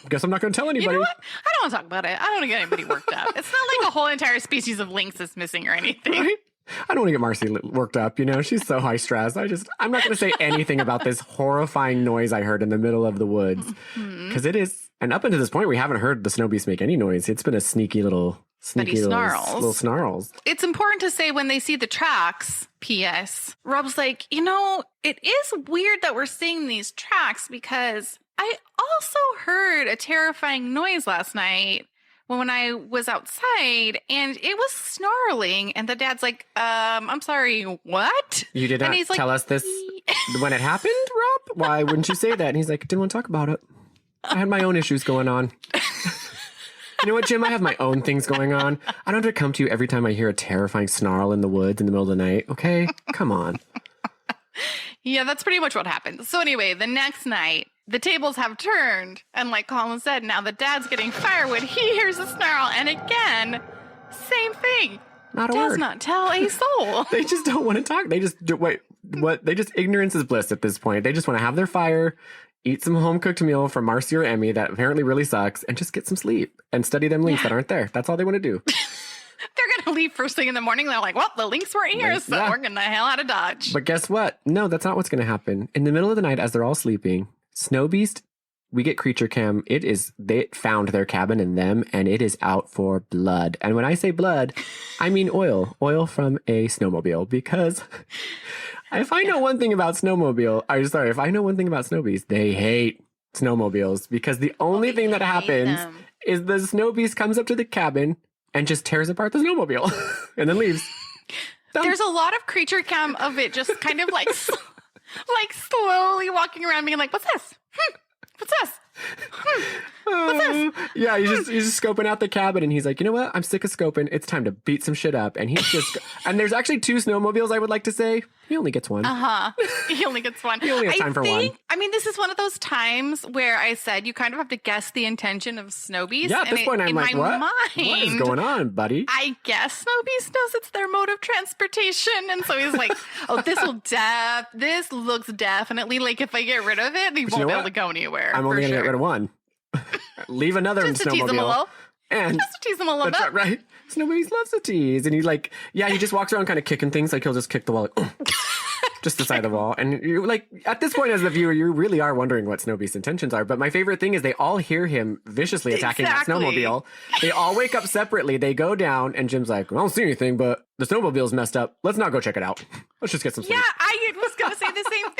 C: Guess I'm not going to tell anybody.
D: You know what? I don't want to talk about it. I don't want to get anybody worked up. It's not like a whole entire species of lynx is missing or anything.
C: Right? I don't want to get Marcy worked up, you know? She's so high stress. I'm not going to say anything about this horrifying noise I heard in the middle of the woods. Because it is, and up until this point, we haven't heard the snow beast make any noise. It's been a sneaky little snarls.
D: It's important to say when they see the tracks, P.S., Rob's like, you know, it is weird that we're seeing these tracks because I also heard a terrifying noise last night when I was outside, and it was snarling, and the dad's like, I'm sorry, what?
C: You did not tell us this when it happened, Rob? Why wouldn't you say that? And he's like, didn't want to talk about it. I had my own issues going on. You know what, Jim? I have my own things going on. I don't have to come to you every time I hear a terrifying snarl in the woods in the middle of the night, okay? Come on.
D: Yeah, that's pretty much what happened. So anyway, the next night, the tables have turned, and like Colin said, now the dad's getting firewood. He hears a snarl, and again, same thing.
C: Not a
D: Does
C: word.
D: not tell a soul.
C: They just don't want to talk. They just wait. What? They just ignorance is bliss at this point. They just want to have their fire, eat some home cooked meal from Marcy or Emmy that apparently really sucks, and just get some sleep and study them lynx that aren't there. That's all they want to do.
D: They're going to leave first thing in the morning. They're like, well, the lynx weren't here, so we're going to hell out of Dodge.
C: But guess what? No, that's not what's going to happen. In the middle of the night, as they're all sleeping, Snowbeast, we get creature cam. They found their cabin in them, and it is out for blood. And when I say blood, I mean oil from a snowmobile. Because if I know one thing about if I know one thing about Snowbeast, they hate snowmobiles. Because the only thing that happens is the Snowbeast comes up to the cabin and just tears apart the snowmobile and then leaves.
D: There's a lot of creature cam of it just kind of like slowly walking around being like, what's this? What's this? What's this?
C: Yeah, he's just scoping out the cabin, and he's like, you know what? I'm sick of scoping. It's time to beat some shit up. And he's just, and there's actually 2 snowmobiles, I would like to say. He only gets one.
D: He only gets one.
C: He only has time for one.
D: I mean, this is one of those times where I said you kind of have to guess the intention of Snowbeast.
C: Yeah, at this point, I'm like, what? What is going on, buddy?
D: I guess Snowbeast knows it's their mode of transportation. And so he's like, oh, this looks definitely like if I get rid of it, they won't be able to go anywhere.
C: I'm only going to get rid of one. Leave another
D: just to tease them a
C: snowmobile.
D: little.
C: And
D: just to tease them a little bit.
C: Right. Snowbeast loves to tease. And he just walks around kind of kicking things. Like he'll just kick the wall. Like, just the side of the wall. And you're like, at this point as the viewer, you really are wondering what Snowbeast's intentions are. But my favorite thing is they all hear him viciously attacking that snowmobile. They all wake up separately. They go down and Jim's like, I don't see anything, but the snowmobile's messed up. Let's not go check it out. Let's just get some sleep.
D: Yeah, I was going to say the same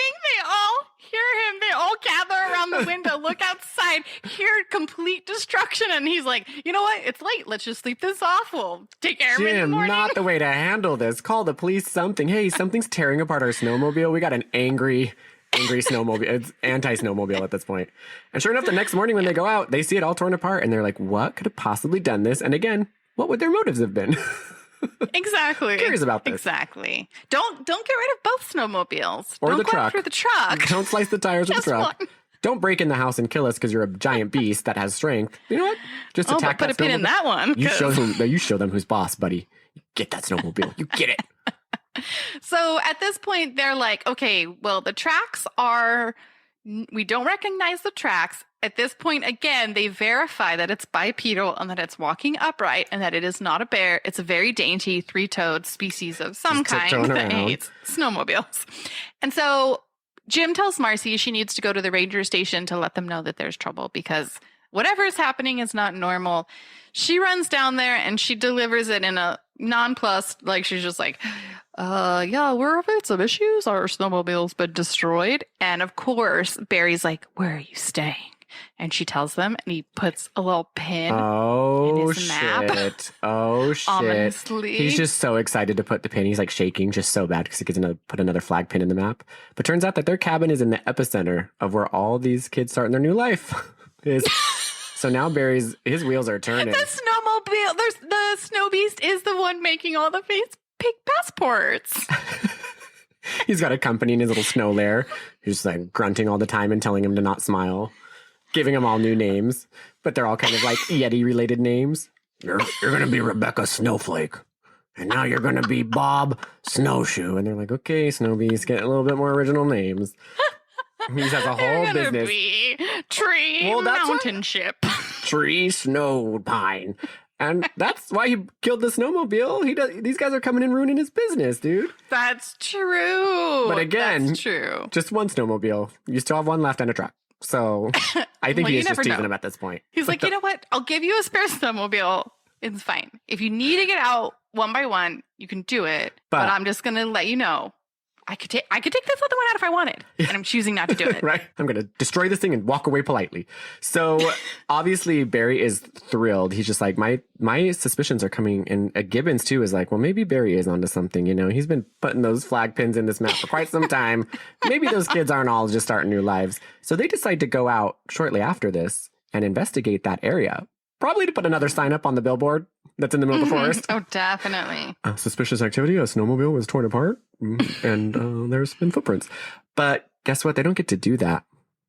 D: they all gather around the window, look outside, hear complete destruction, and he's like, you know what? It's late. Let's just sleep this off. We'll take care of it in the
C: Jim,
D: morning.
C: not the way to handle this. Call the police something. Hey, something's tearing apart our snowmobile. We got an angry snowmobile. It's anti-snowmobile at this point. And sure enough, the next morning when they go out, they see it all torn apart and they're like, what could have possibly done this? And again, what would their motives have been?
D: Exactly.
C: Curious about this.
D: Exactly. Don't get rid of both snowmobiles.
C: Or
D: don't
C: the
D: go
C: truck.
D: after the truck.
C: Don't slice the tires of the
D: Just
C: truck.
D: one.
C: Don't break in the house and kill us because you're a giant beast that has strength. You know what? Just
D: Oh,
C: attack
D: but put
C: that
D: a pin in
C: snowmobile.
D: that one.
C: You show them who's boss, buddy. You get that snowmobile. You get it.
D: So at this point, they're like, okay, well, the tracks are, we don't recognize the tracks. At this point, again, they verify that it's bipedal and that it's walking upright and that it is not a bear. It's a very dainty three-toed species of some
C: Just
D: kind
C: tiptoeing
D: that
C: around.
D: hates snowmobiles. And so Jim tells Marcy she needs to go to the ranger station to let them know that there's trouble because whatever is happening is not normal. She runs down there and she delivers it in a nonplussed, like she's just like, yeah, we're having some issues. Our snowmobile's been destroyed. And of course, Barry's like, where are you staying? And she tells them, and he puts a little pin in his map.
C: Shit. Oh, shit.
D: Ominously.
C: He's just so excited to put the pin. He's like shaking just so bad because he gets to put another flag pin in the map. But turns out that their cabin is in the epicenter of where all these kids starting their new life is. So now his wheels are turning.
D: The snowmobile, the Snowbeast is the one making all the fake passports.
C: He's got a company in his little snow lair. He's just like grunting all the time and telling him to not smile. Giving them all new names, but they're all kind of like Yeti related names. You're going to be Rebecca Snowflake. And now you're going to be Bob Snowshoe. And they're like, okay, Snowbeast, get a little bit more original names. He has a whole
D: They're gonna
C: business.
D: be Tree
C: Well, that's
D: Mountain Ship.
C: Tree, Snow, Pine. And that's why he killed the snowmobile. These guys are coming and ruining his business, dude.
D: That's true.
C: But again,
D: that's true.
C: Just one snowmobile. You still have one left and a truck. So I think
D: Well,
C: he
D: you
C: is just
D: never
C: teasing
D: know.
C: him at this point.
D: He's like, you know what? I'll give you a spare snowmobile. It's fine. If you need to get out one by one, you can do it. But I'm just gonna let you know. I could take this other one out if I wanted. And I'm choosing not to do it.
C: Right? I'm going to destroy this thing and walk away politely. So obviously Barry is thrilled. He's just like, my suspicions are coming. And Gibbons too is like, well, maybe Barry is onto something. You know, he's been putting those flag pins in this map for quite some time. Maybe those kids aren't all just starting new lives. So they decide to go out shortly after this and investigate that area. Probably to put another sign up on the billboard that's in the middle of the forest.
D: Oh, definitely.
C: Suspicious activity. A snowmobile was torn apart and there's been footprints. But guess what? They don't get to do that.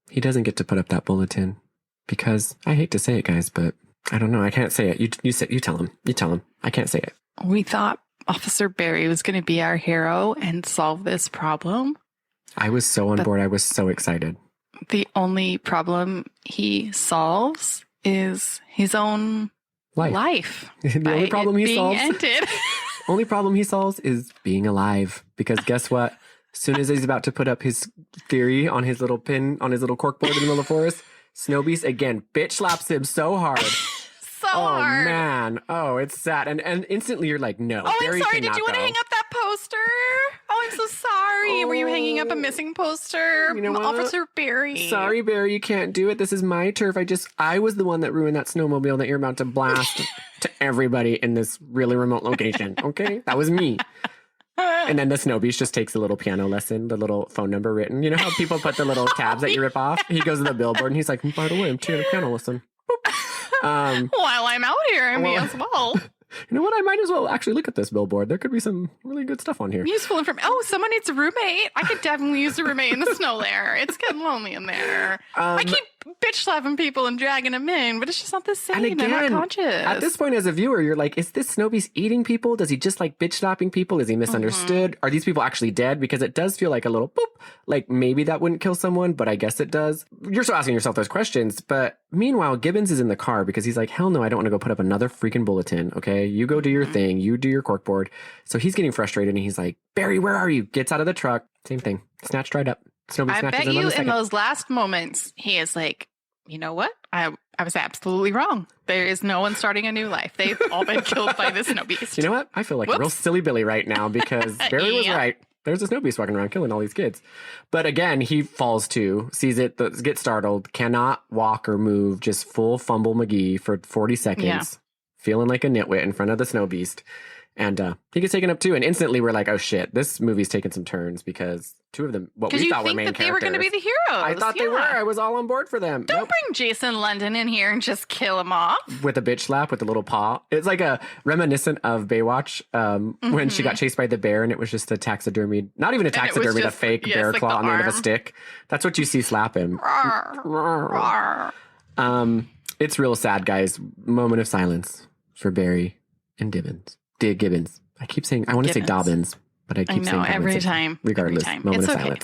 C: He doesn't get to put up that bulletin because I hate to say it, guys, but I don't know. I can't say it. You tell him. You tell him. I can't say it.
D: We thought Officer Barry was going to be our hero and solve this problem.
C: I was so on board. I was so excited.
D: The only problem he solves is his own life.
C: The only problem he solves.
D: Ended.
C: Only problem he solves is being alive. Because guess what? As soon as he's about to put up his theory on his little pin, on his little corkboard in the middle of the forest, Snowbeast again bitch slaps him so hard.
D: So hard.
C: Oh man. Oh, it's sad. And instantly you're like, no.
D: Oh,
C: Barry
D: I'm sorry. Did
C: cannot
D: you want to
C: go.
D: hang up that poster? Oh, I'm so sorry. Were you hanging up a missing poster?
C: You know what?
D: Officer Barry.
C: Sorry, Barry, you can't do it. This is my turf. I was the one that ruined that snowmobile that you're about to blast to everybody in this really remote location. Okay? That was me. And then the Snowbeast just takes a little piano lesson, the little phone number written. You know how people put the little tabs that you rip off? He goes to the billboard and he's like, by the way, I'm taking a piano lesson.
D: While I'm out here, I may as well.
C: You know what? I might as well actually look at this billboard. There could be some really good stuff on here.
D: Useful information. Oh, someone needs a roommate. I could definitely use a roommate in the snow lair. It's getting lonely in there. I keep bitch slapping people and dragging them in, but it's just not the same.
C: And again,
D: they're not conscious.
C: at this point as a viewer, you're like, is this Snowbeast eating people? Does he just like bitch slapping people? Is he misunderstood? Are these people actually dead? Because it does feel like a little boop. Like maybe that wouldn't kill someone, but I guess it does. You're still asking yourself those questions. But meanwhile, Gibbons is in the car because he's like, hell no, I don't want to go put up another freaking bulletin. Okay, you go do your thing. You do your corkboard. So he's getting frustrated and he's like, Barry, where are you? Gets out of the truck. Same thing. Snatched right up. Snowbeast
D: I
C: snatches
D: bet
C: him on
D: you
C: the
D: in
C: second.
D: those last moments, he is like, you know what? I was absolutely wrong. There is no one starting a new life. They've all been killed by the Snowbeast.
C: You know what? I feel like a real silly Billy right now because Barry was
D: Yeah.
C: right. there's a Snowbeast walking around killing all these kids. But again, he falls too, sees it, gets startled, cannot walk or move, just full fumble McGee for 40 seconds, feeling like a nitwit in front of the Snowbeast. And he gets taken up too. And instantly we're like, oh shit, this movie's taking some turns because two of them, what we thought were main characters.
D: Because you think that they were going to be the heroes.
C: I thought they were. I was all on board for them.
D: Don't bring Jason London in here and just kill him off.
C: With a bitch slap with a little paw. It's like a reminiscent of Baywatch when she got chased by the bear and it was just a taxidermy, not even a taxidermy, a fake bear claw on the end of a stick. That's what you see slap him. It's real sad, guys. Moment of silence for Barry and Gibbons. Gibbons. I keep saying, I want to say Dobbins, but I keep saying Gibbons
D: every time.
C: Regardless,
D: every time.
C: moment
D: it's
C: of
D: okay.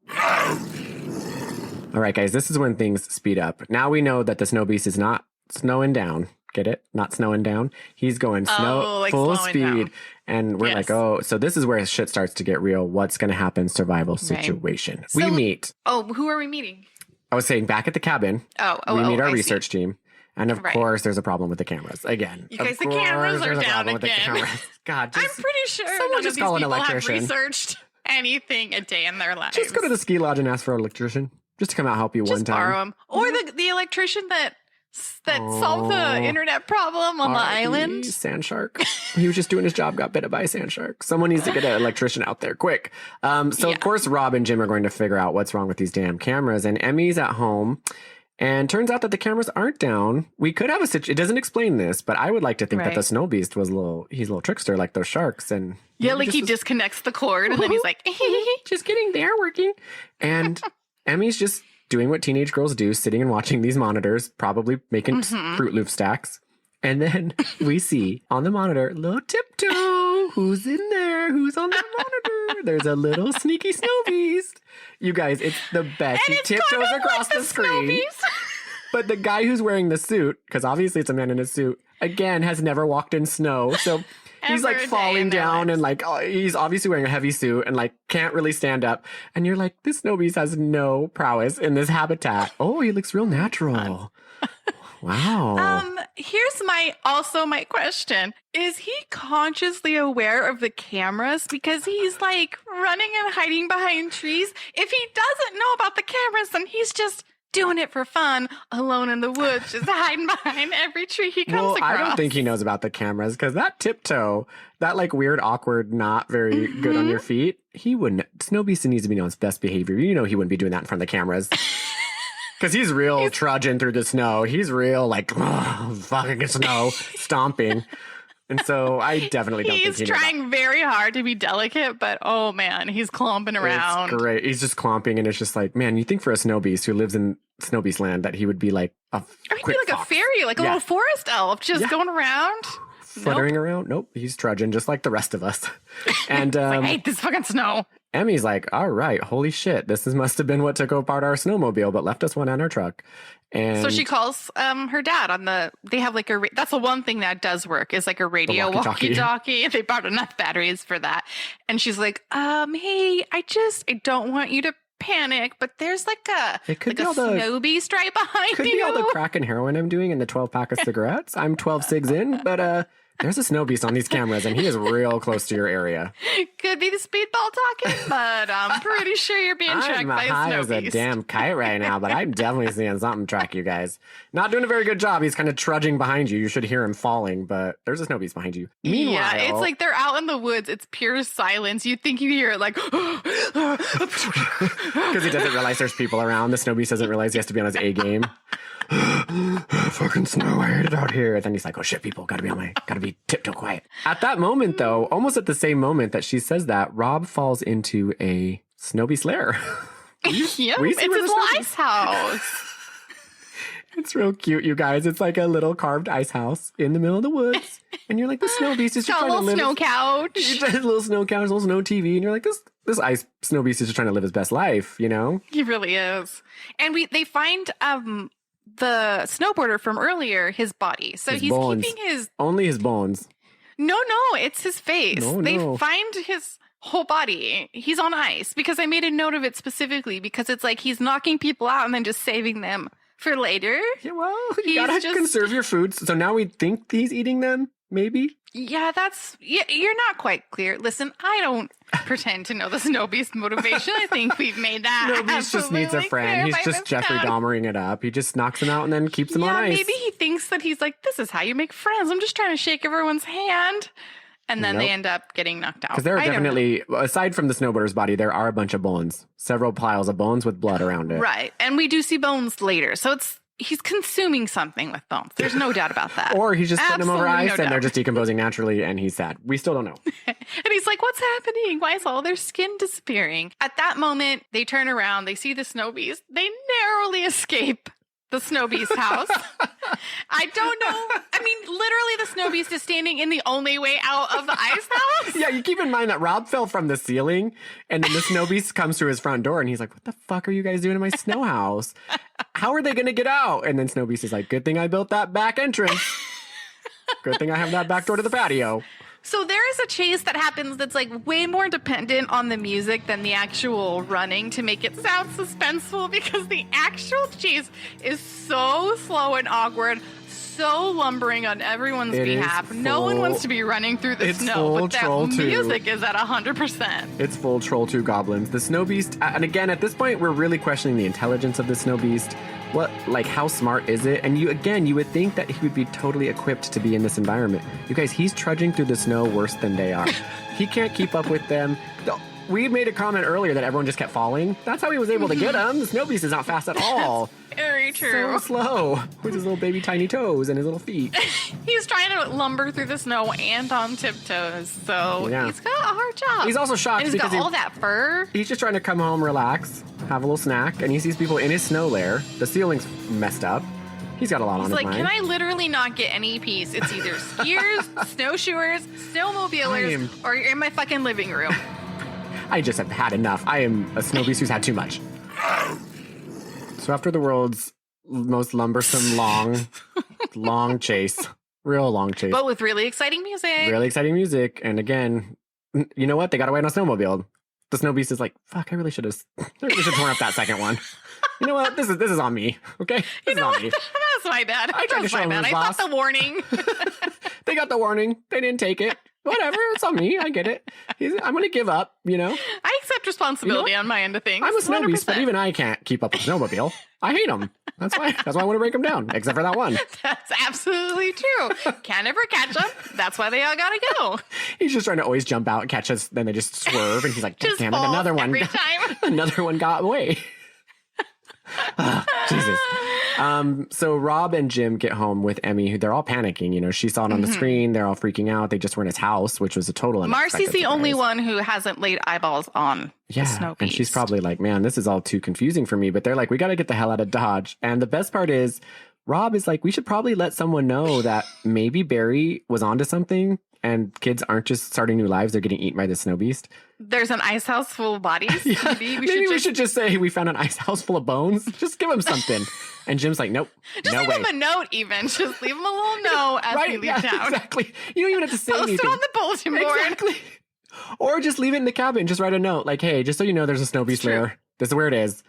C: silence. All right, guys, this is when things speed up. Now we know that the Snowbeast is not snowing down. Get it? Not snowing down. He's going full speed.
D: Down.
C: And we're like, oh, so this is where shit starts to get real. What's going to happen? Survival situation.
D: So,
C: we meet.
D: Oh, who are we meeting?
C: I was saying back at the cabin. We meet our research team. And of course, there's a problem with the cameras again.
D: You guys, the cameras are down again.
C: God,
D: I'm pretty sure
C: someone just call an electrician.
D: Have researched anything a day in their lives.
C: Just go to the ski lodge and ask for an electrician, just to come out help you one time.
D: Borrow them, or the electrician that solved the internet problem on the island.
C: Sand shark. He was just doing his job, got bit by a sand shark. Someone needs to get an electrician out there quick. Of course, Rob and Jim are going to figure out what's wrong with these damn cameras, and Emmy's at home. And turns out that the cameras aren't down. We could have a situation. It doesn't explain this, but I would like to think that the Snowbeast was he's a little trickster like those sharks. And
D: he disconnects the cord and then he's like,
C: just kidding, they are working. And Emmy's just doing what teenage girls do, sitting and watching these monitors, probably making Fruit Loop stacks. And then we see on the monitor, little Tiptoe. Who's in there? Who's on the monitor? There's a little sneaky Snowbeast. You guys, it's the best.
D: And
C: he tiptoes across the screen. But the guy who's wearing the suit, because obviously it's a man in a suit, again, has never walked in snow. So he's like falling down and like, he's obviously wearing a heavy suit and like can't really stand up. And you're like, this Snowbeast has no prowess in this habitat. Oh, he looks real natural. Wow.
D: Here's my question. Is he consciously aware of the cameras? Because he's like running and hiding behind trees. If he doesn't know about the cameras, then he's just doing it for fun, alone in the woods, just hiding behind every tree he comes across.
C: I don't think he knows about the cameras because that Tiptoe, that like weird, awkward, not very good on your feet, he wouldn't. Snowbeast needs to be on his best behavior. You know he wouldn't be doing that in front of the cameras. Because he's real trudging through the snow. He's real like, fucking snow, stomping. And so I definitely don't think he knows.
D: He's trying very hard to be delicate, but oh man, he's clomping around.
C: It's great. He's just clomping, and it's just like, man, you think for a Snowbeast who lives in Snowbeast land that he would be like a quick
D: like
C: fox.
D: A fairy, like a little forest elf, just going around.
C: Fluttering around? Nope. He's trudging just like the rest of us. And
D: I hate this fucking snow.
C: Emmy's like, all right, holy shit. Must have been what took apart our snowmobile, but left us one on our truck. And
D: so she calls her dad they have like that's the one thing that does work is like a radio walkie-talkie. They bought enough batteries for that. And she's like, hey, I don't want you to panic, but there's like a Snowbeast right behind you.
C: Could be all the crack and heroin I'm doing and the 12 pack of cigarettes. I'm 12 cigs in, but there's a Snowbeast on these cameras and he is real close to your area.
D: Could be the speedball talking, but I'm pretty sure you're being tracked by a Snowbeast. I'm high as a
C: damn kite right now, but I'm definitely seeing something track you guys. Not doing a very good job. He's kind of trudging behind you. You should hear him falling, but there's a Snowbeast behind you. Meanwhile,
D: yeah, it's like they're out in the woods. It's pure silence. You think you hear it like...
C: Because he doesn't realize there's people around. The Snowbeast doesn't realize he has to be on his A game. Fucking snow, I hate it out here. And then he's like, oh shit, people, gotta be tiptoe quiet. At that moment though, almost at the same moment that she says that, Rob falls into a Snowbeast lair.
D: It's his ice house.
C: It's real cute, you guys. It's like a little carved ice house in the middle of the woods. And you're like, the Snowbeast is just trying to live.
D: Snow couch.
C: Little snow couch, little snow TV. And you're like, this ice Snowbeast is just trying to live his best life, you know?
D: He really is. And they find the snowboarder from earlier, his body. So he's keeping his...
C: Only his bones.
D: No, it's his face. They find his whole body. He's on ice because I made a note of it specifically because it's like he's knocking people out and then just saving them for later.
C: Yeah, well, you gotta conserve your foods. So now we think he's eating them. maybe?
D: Yeah, you're not quite clear. Listen, I don't pretend to know the Snowbeast motivation. I think we've made that.
C: Snowbeast just needs a
D: absolutely
C: friend.
D: clear
C: He's
D: by
C: just
D: this
C: Jeffrey
D: town.
C: Dahmering it up. He just knocks him out and then keeps him on ice.
D: Maybe he thinks that he's like, this is how you make friends. I'm just trying to shake everyone's hand. And then they end up getting knocked out.
C: Because there are
D: I don't know.
C: definitely, aside from the snowboarder's body, there are a bunch of bones. Several piles of bones with blood around it.
D: Right. And we do see bones later. So he's consuming something with bones. There's no doubt about that.
C: Or he's just putting them over
D: Absolutely
C: ice
D: no
C: and they're
D: doubt.
C: just decomposing naturally and he's sad. We still don't know.
D: And he's like, what's happening? Why is all their skin disappearing? At that moment, they turn around. They see the snow beast. They narrowly escape the snow beast house. I don't know. I mean, literally, the snow beast is standing in the only way out of the ice house.
C: Yeah, you keep in mind that Rob fell from the ceiling and then the snow beast comes to his front door and he's like, what the fuck are you guys doing in my snow house? How are they going to get out? And then Snow Beast is like, good thing I built that back entrance. Good thing I have that back door to the patio.
D: So there is a chase that happens that's like way more dependent on the music than the actual running to make it sound suspenseful, because the actual chase is so slow and awkward, so lumbering on everyone's
C: It is
D: behalf. No one
C: full-
D: wants to be running through the
C: it's
D: snow,
C: full
D: but that
C: Troll 2.
D: music is at 100%.
C: It's full Troll 2 goblins. The Snow Beast, and again, at this point, we're really questioning the intelligence of the Snow Beast. How smart is it? And you would think that he would be totally equipped to be in this environment. You guys, he's trudging through the snow worse than they are. He can't keep up with them. We made a comment earlier that everyone just kept falling. That's how he was able to get them. The Snow Beast is not fast at all.
D: Very true.
C: So slow with his little baby tiny toes and his little feet.
D: He's trying to lumber through the snow and on tiptoes, so
C: Yeah.
D: he's got a hard job.
C: He's also shocked
D: and he's
C: because
D: got all that fur.
C: he's just trying to come home, relax, have a little snack, and he sees people in his snow lair. The ceiling's messed up. He's got a lot on
D: He's
C: his
D: like,
C: mind.
D: can I literally not get any peace? It's either skiers, snowshoers, snowmobilers, or you're in my fucking living room.
C: I just have had enough. I am a snow beast who's had too much. So after the world's most lumbersome, long chase, real long chase,
D: But with really exciting music.
C: really exciting music, and again, you know what? They got away on a snowmobile. The snow beast is like, "Fuck! I really should have torn up that second one." You know what? This is on me. Okay, this is on me.
D: That's my bad.
C: I tried to
D: That's
C: show
D: my
C: him
D: bad.
C: his
D: I
C: boss.
D: thought the warning.
C: They got the warning. They didn't take it. Whatever. It's on me. I get it. I'm going to give up, you know?
D: I accept responsibility
C: You know,
D: on my end of things.
C: I'm a snow beast, but
D: 100%.
C: even I can't keep up with snowmobile. I hate them. That's why I want to break them down, except for that one.
D: That's absolutely true. Can't ever catch them. That's why they all gotta go.
C: He's just trying to always jump out, catch us, then they just swerve, and he's like,
D: Just
C: damn it,
D: falls
C: another one.
D: every time.
C: Another one got away. Jesus. So Rob and Jim get home with Emmy, who they're all panicking. You know, she saw it on the screen. They're all freaking out. They just were in his house, which was a total unexpected
D: Marcy's the only
C: surprise.
D: one who hasn't laid eyeballs on the snow
C: and she's
D: beast.
C: probably like, man, this is all too confusing for me. But they're like, we got to get the hell out of Dodge. And the best part is, Rob is like, we should probably let someone know that maybe Barry was onto something and kids aren't just starting new lives. They're getting eaten by the snow beast.
D: There's an ice house full of bodies.
C: Yeah,
D: Maybe we should just
C: say we found an ice house full of bones. Just give him something. And Jim's like, nope, no
D: leave
C: way.
D: him a note even. Just leave him a little note as we
C: Right?
D: leave
C: Yeah,
D: town.
C: exactly. You don't even have to say
D: Post
C: anything.
D: it on the bulletin board.
C: Exactly. Or just leave it in the cabin. Just write a note like, hey, just so you know, there's a snow beast
D: true.
C: lair. This is where it is.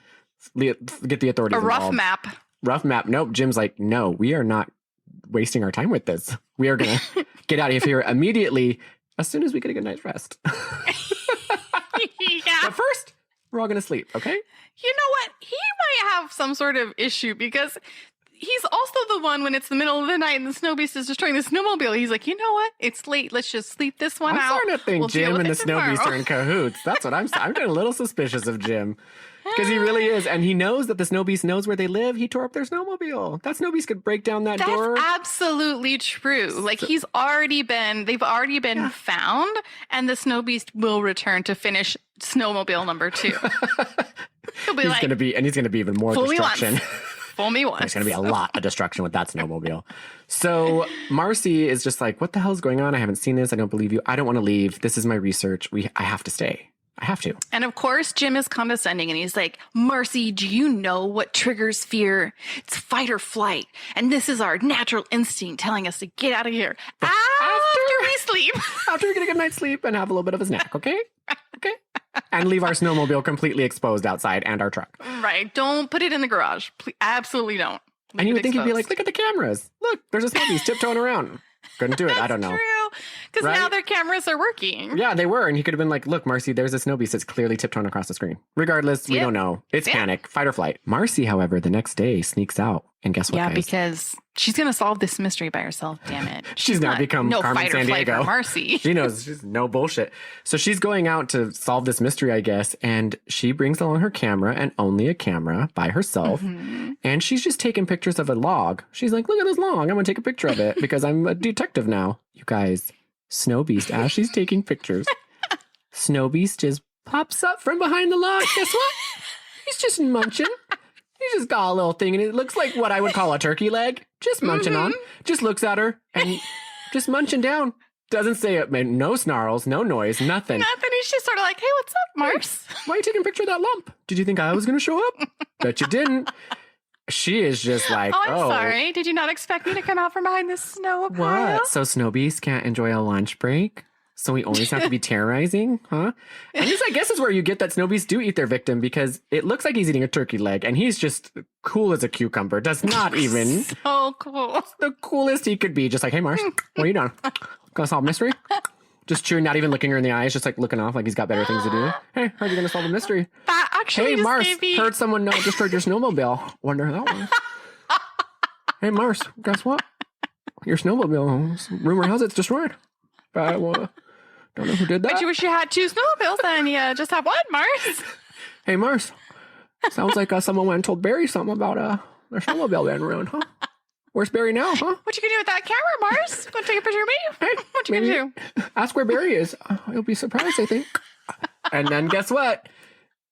C: Get the authorities
D: A rough
C: involved.
D: map.
C: Rough map. Nope. Jim's like, no, we are not wasting our time with this. We are going to get out of here immediately as soon as we get a good night's rest.
D: Yeah.
C: But first, we're all going to sleep, okay?
D: You know what? He might have some sort of issue because he's also the one when it's the middle of the night and the snow beast is destroying the snowmobile. He's like, you know what? It's late. Let's just sleep this one
C: I'm
D: out.
C: starting to think
D: We'll deal
C: Jim
D: with
C: and the
D: it
C: snow beast
D: tomorrow."
C: are in cahoots. That's what I'm getting a little suspicious of Jim. Because he really is. And he knows that the snow beast knows where they live. He tore up their snowmobile. That snow beast could break down that
D: That's
C: door.
D: absolutely true. Like they've already been found, and the snow beast will return to finish snowmobile number 2. He'll be
C: He's
D: like,
C: going to be even more
D: fool me once.
C: destruction.
D: fool me once.
C: There's going to be a lot of destruction with that snowmobile. So Marcy is just like, what the hell is going on? I haven't seen this. I don't believe you. I don't want to leave. This is my research. I have to stay. I have to.
D: And of course, Jim is condescending and he's like, Marcy, do you know what triggers fear? It's fight or flight. And this is our natural instinct telling us to get out of here after we sleep.
C: After we get a good night's sleep and have a little bit of a snack, okay? Okay. And leave our snowmobile completely exposed outside and our truck.
D: Right. Don't put it in the garage. Please, absolutely don't.
C: And you
D: Leave
C: would
D: it
C: think he'd be like,
D: exposed.
C: look at the cameras. Look, there's a snow beast tiptoeing around. Couldn't do it. I don't know.
D: True. Because
C: Right?
D: now their cameras are working.
C: Yeah, they were. And he could have been like, look, Marcy, there's a Snowbeast that's clearly tiptoeing across the screen. Regardless, we
D: Yeah.
C: don't know. It's
D: Yeah.
C: panic, fight or flight. Marcy, however, the next day sneaks out. And guess what,
D: Yeah,
C: guys?
D: because she's going to solve this mystery by herself. Damn it.
C: She's now
D: not-
C: become
D: no
C: Carmen
D: fight or flight
C: Sandiego.
D: for Marcy.
C: She knows she's no bullshit. So she's going out to solve this mystery, I guess. And she brings along her camera and only a camera by herself.
D: Mm-hmm.
C: And she's just taking pictures of a log. She's like, look at this log. I'm going to take a picture of it because I'm a detective now. You guys, Snowbeast, as she's taking pictures, Snowbeast just pops up from behind the log. Guess what? He's just munching. He's just got a little thing, and it looks like what I would call a turkey leg. Just munching on. Just looks at her and just munching down. Doesn't say it. No snarls, no noise, nothing.
D: Nothing. He's just sort of like, hey, what's up, Mars?
C: Why are you taking a picture of that lump? Did you think I was going to show up? Bet you didn't. She is just like,
D: Oh, I'm sorry. Did you not expect me to come out from behind this snow pile?
C: What? So Snowbeast can't enjoy a lunch break? So we always have to be terrorizing, huh? And this, I guess, is where you get that Snowbeasts do eat their victim because it looks like he's eating a turkey leg and he's just cool as a cucumber. Does not even.
D: So cool.
C: The coolest he could be. Just like, hey, Mars, what are you doing? Gonna solve a mystery? Just chewing, not even looking her in the eyes, just like looking off like he's got better things to do. Hey, how are you gonna solve a mystery?
D: That actually
C: Hey,
D: just
C: Mars,
D: gave me...
C: heard someone destroyed your snowmobile. Wonder who that was. Hey, Mars, guess what? Your snowmobile, rumor has it, it's destroyed. But don't know who did that.
D: But you wish you had 2 snowmobiles, then you just have one, Mars.
C: Hey, Mars, sounds like someone went and told Barry something about their snowmobile being ruined, huh? Where's Barry now, huh?
D: What you gonna do with that camera, Mars? Gonna take a picture of me?
C: Hey,
D: What you
C: maybe
D: gonna do?
C: ask where Barry is. You'll be surprised, I think. And then guess what?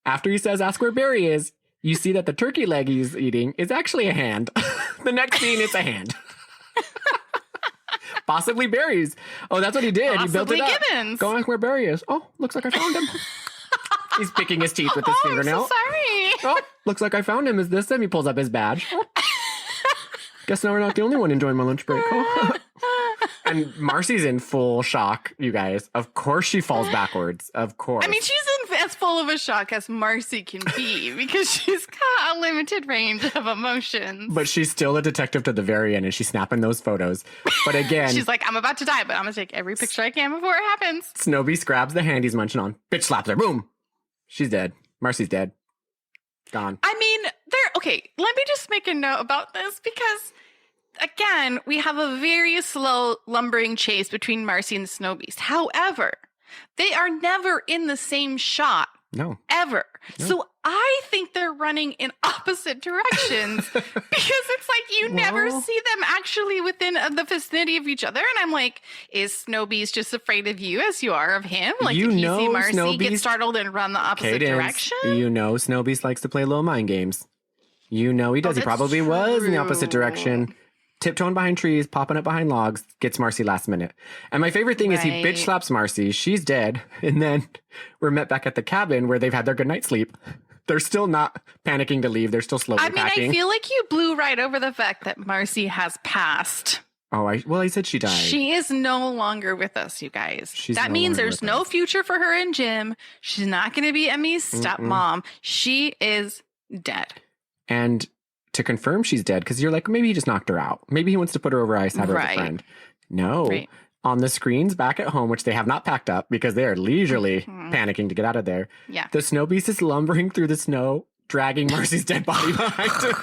C: After he says ask where Barry is, you see that the turkey leg he's eating is actually a hand. The next scene, it's a hand. Possibly Barry's. Oh, that's what he did. He built
D: Possibly
C: it up.
D: Gibbons.
C: Go ask where Barry is. Oh, looks like I found him. He's picking his teeth with his
D: Oh, I'm
C: fingernail.
D: so sorry.
C: Oh, looks like I found him. Is this him? He pulls up his badge. Guess now we're not the only one enjoying my lunch break, huh? And Marcy's in full shock, you guys. Of course she falls backwards. Of course.
D: I mean, she's in as full of a shock as Marcy can be because she's got a limited range of emotions.
C: But she's still a detective to the very end, and she's snapping those photos. But again,
D: She's like, I'm about to die, but I'm gonna take every picture I can before it happens.
C: Snowbeast grabs the hand he's munching on. Bitch slaps her. Boom. She's dead. Marcy's dead. Gone.
D: I mean, okay, let me just make a note about this because, again, we have a very slow lumbering chase between Marcy and the Snowbeast. However, they are never in the same shot.
C: No.
D: Ever.
C: No.
D: So I think they're running in opposite directions because it's like you never
C: Well-
D: see them actually within the vicinity of each other. And I'm like, is Snowbeast just afraid of you as you are of him? Like,
C: You
D: did he
C: know
D: see Marcy get
C: Snowbeast-
D: startled and run the opposite
C: Cadence,
D: direction?
C: you know Snowbeast likes to play little mind games. You know he does. He
D: that's
C: probably was in the opposite
D: true.
C: direction. Tiptoeing behind trees, popping up behind logs, gets Marcy last minute. And my favorite thing is he
D: Right.
C: bitch slaps Marcy. She's dead. And then we're met back at the cabin where they've had their good night sleep. They're still not panicking to leave. They're still slowly
D: I mean,
C: packing.
D: I feel like you blew right over the fact that Marcy has passed.
C: Oh, I said she died.
D: She is no longer with us, you guys.
C: She's
D: That
C: no
D: means
C: longer
D: there's
C: with
D: no
C: us.
D: future for her and Jim. She's not going to be Emmy's stepmom. She is dead.
C: And to confirm she's dead, because you're like, maybe he just knocked her out. Maybe he wants to put her over ice, have her as a
D: Right.
C: friend. No.
D: Right.
C: On the screens back at home, which they have not packed up because they are leisurely panicking to get out of there.
D: Yeah.
C: The Snowbeast is lumbering through the snow, dragging Marcy's dead body behind him.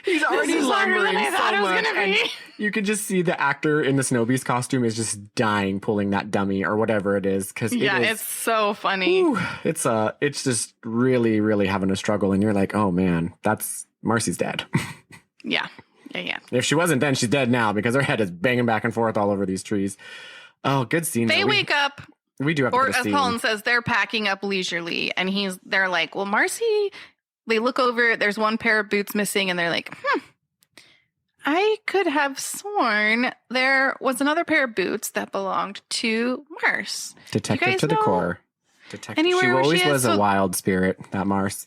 C: He's already
D: is harder
C: lumbering
D: than I
C: so
D: thought it was
C: much.
D: gonna
C: And
D: be.
C: you can just see the actor in the Snowbeast costume is just dying pulling that dummy or whatever it is. Because
D: Yeah, it's so funny.
C: it's just really, really having a struggle. And you're like, oh man, that's Marcy's dead.
D: Yeah. Yeah.
C: If she wasn't then, she's dead now because her head is banging back and forth all over these trees. Oh, good scene.
D: They
C: though.
D: wake up,
C: We do have
D: or
C: to
D: as
C: scene.
D: Colin says, they're packing up leisurely, and they're like, well, Marcy, they look over, there's one pair of boots missing, and they're like, I could have sworn there was another pair of boots that belonged to Mars.
C: Detective
D: guys
C: to the
D: know
C: core. Detective.
D: anywhere
C: She
D: where she
C: always
D: is?
C: was a
D: So-
C: wild spirit, that Mars.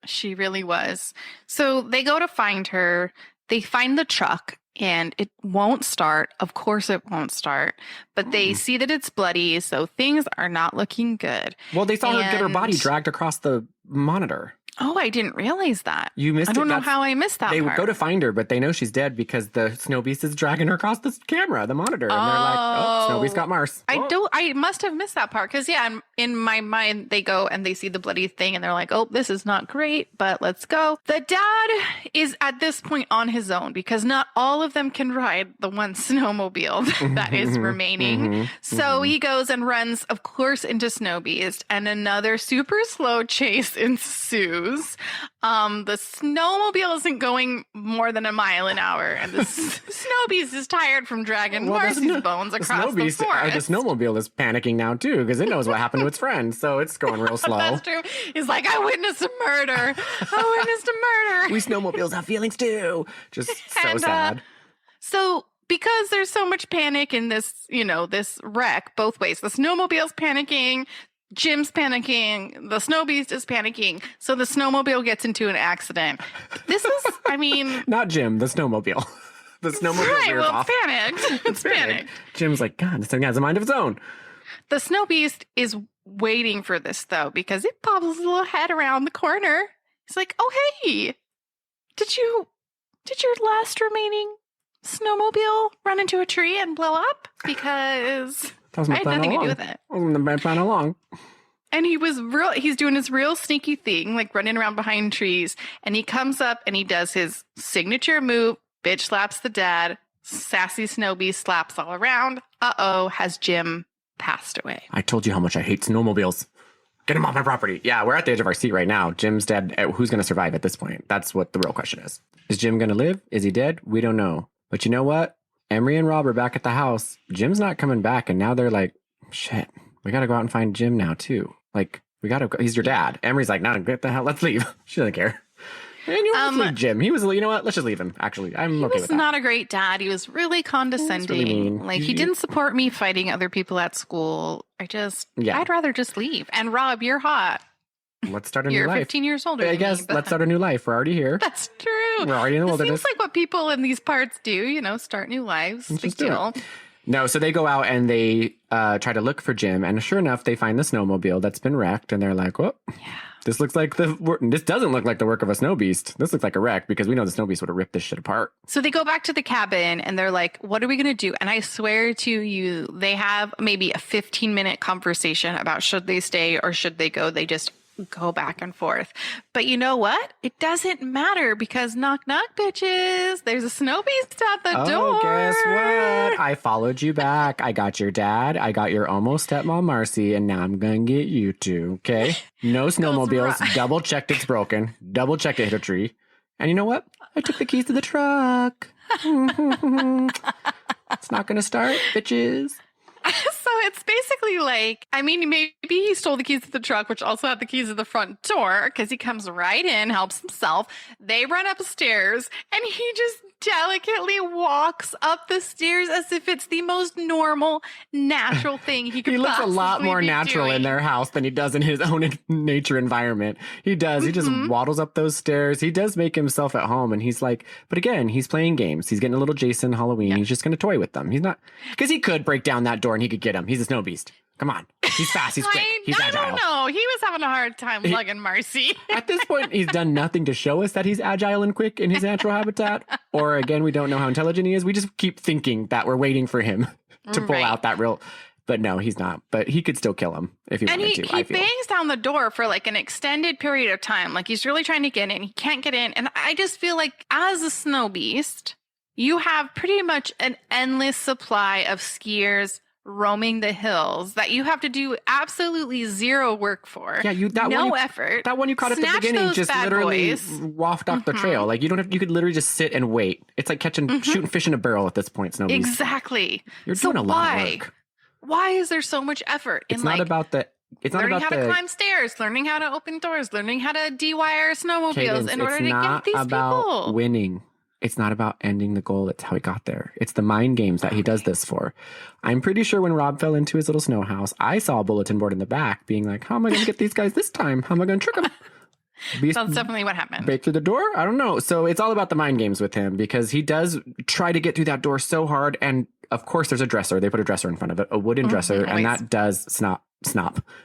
D: She really was. So they go to find her. They find the truck and it won't start. Of course it won't start. But they see that it's bloody, so things are not looking good.
C: Well, they saw her get her body
D: And-
C: dragged across the monitor.
D: Oh, I didn't realize that.
C: You missed
D: I
C: it.
D: don't know
C: That's-
D: how I missed that
C: They
D: part.
C: go to find her, but they know she's dead because the Snowbeast is dragging her across the camera, the monitor. And they're like, oh, Snowbeast got Mars.
D: I must have missed that part because, in my mind, they go and they see the bloody thing and they're like, oh, this is not great, but let's go. The dad is at this point on his own because not all of them can ride the one snowmobile that is remaining. So he goes and runs, of course, into Snowbeast, and another super slow chase ensues. The snowmobile isn't going more than a mile an hour, and the Snowbeast is tired from dragging Marcy's bones across the forest.
C: The snowmobile is panicking now too because it knows what happened to its friend, so it's going real slow.
D: That's true. He's like, I witnessed a murder. I witnessed a murder.
C: We snowmobiles have feelings too. Just so
D: And,
C: sad.
D: So because there's so much panic in this, this wreck both ways, the snowmobile's panicking, Jim's panicking, the Snowbeast is panicking, so the snowmobile gets into an accident. This is,
C: Not Jim, the snowmobile. The snowmobile
D: right,
C: veers
D: well,
C: off.
D: it's panicked. It's panicked.
C: Jim's like, God, this thing has a mind of its own.
D: The Snowbeast is waiting for this, though, because it pops its little head around the corner. It's like, oh, hey, did your last remaining snowmobile run into a tree and blow up? Because I had nothing to do with it.
C: Wasn't my plan along.
D: And he's doing his real sneaky thing, like running around behind trees. And he comes up and he does his signature move, bitch slaps the dad, sassy Snowbeast slaps all around. Uh-oh, has Jim passed away.
C: I told you how much I hate snowmobiles. Get him off my property. Yeah, we're at the edge of our seat right now. Jim's dead. Who's going to survive at this point? That's what the real question is. Is Jim going to live? Is he dead? We don't know. But you know what? Emery and Rob are back at the house. Jim's not coming back. And now they're like, shit, we got to go out and find Jim now too. Like, we got to go. He's your dad. Emery's like, no, get the hell. Let's leave. She doesn't care. And you want to leave Jim. He was, you know what? Let's just leave him. Actually, I'm okay with that.
D: He was not a great dad. He was really condescending.
C: Really mean.
D: Like, he didn't support me fighting other people at school. I'd rather just leave. And Rob, you're hot.
C: Let's start a new
D: You're
C: life.
D: 15 years older
C: I
D: than
C: guess
D: me, but
C: let's start a new life. We're already here.
D: that's true.
C: We're already in the
D: It
C: wilderness.
D: seems like what people in these parts do, start new lives.
C: Let's
D: Big
C: just do it.
D: deal.
C: No, so they go out and they try to look for Jim, and sure enough, they find the snowmobile that's been wrecked, and they're like, "Oh, this looks like this doesn't look like the work of a snowbeast. This looks like a wreck because we know the snowbeast would have ripped this shit apart."
D: So they go back to the cabin and they're like, what are we going to do? And I swear to you, they have maybe a 15-minute conversation about should they stay or should they go. They just go back and forth. But you know what? It doesn't matter because knock, knock, bitches. There's a snowbeast at the door.
C: Oh, guess what? I followed you back. I got your dad. I got your almost stepmom, Marcy, and now I'm going to get you two, okay? No snowmobiles. Double checked it's broken. Double checked it hit a tree. And you know what? I took the keys to the truck. It's not going to start, bitches.
D: So it's basically like, maybe he stole the keys to the truck, which also had the keys to the front door, because he comes right in, helps himself. They run upstairs, and he just delicately walks up the stairs as if it's the most normal, natural thing he could
C: He looks a lot
D: possibly
C: more
D: be
C: natural
D: doing.
C: in their house than he does in his own nature environment. He does. He just waddles up those stairs. He does make himself at home. And he's like, but again, he's playing games. He's getting a little Jason Halloween. He's just going to toy with them. He's not, because he could break down that door and he could get him. He's a snow beast. Come on. He's fast. He's quick. He's
D: I
C: agile.
D: don't know. He was having a hard time lugging Marcy.
C: At this point, he's done nothing to show us that he's agile and quick in his natural habitat. Or again, we don't know how intelligent he is. We just keep thinking that we're waiting for him to pull
D: Right.
C: out that real. But no, he's not. But he could still kill him if he
D: And
C: wanted
D: he
C: to, I feel.
D: bangs down the door for like an extended period of time. Like he's really trying to get in. He can't get in. And I just feel like as a snow beast, you have pretty much an endless supply of skiers roaming the hills that you have to do absolutely zero work for.
C: Yeah,
D: effort.
C: That one you caught at the
D: Snatch
C: beginning
D: those
C: just
D: bad
C: literally
D: boys.
C: waft off the trail. Like you could literally just sit and wait. It's like shooting fish in a barrel at this point, Snowbeast.
D: Exactly.
C: You're
D: So
C: doing a lot of work.
D: Why is there so much effort in
C: It's not about the. It's not
D: learning
C: about
D: how to
C: the.
D: climb stairs, learning how to open doors, learning how to dewire snowmobiles
C: Cadence.
D: in order
C: It's
D: to
C: not
D: get these
C: about
D: people?
C: winning. It's not about ending the goal. It's how he got there. It's the mind games that he does this for. I'm pretty sure when Rob fell into his little snow house, I saw a bulletin board in the back being like, how am I going to get these guys this time? How am I going to trick them?
D: That's definitely what happened.
C: Break through the door? I don't know. So it's all about the mind games with him because he does try to get through that door so hard. And of course, there's a dresser. They put a dresser in front of it, a wooden dresser, and that does snop.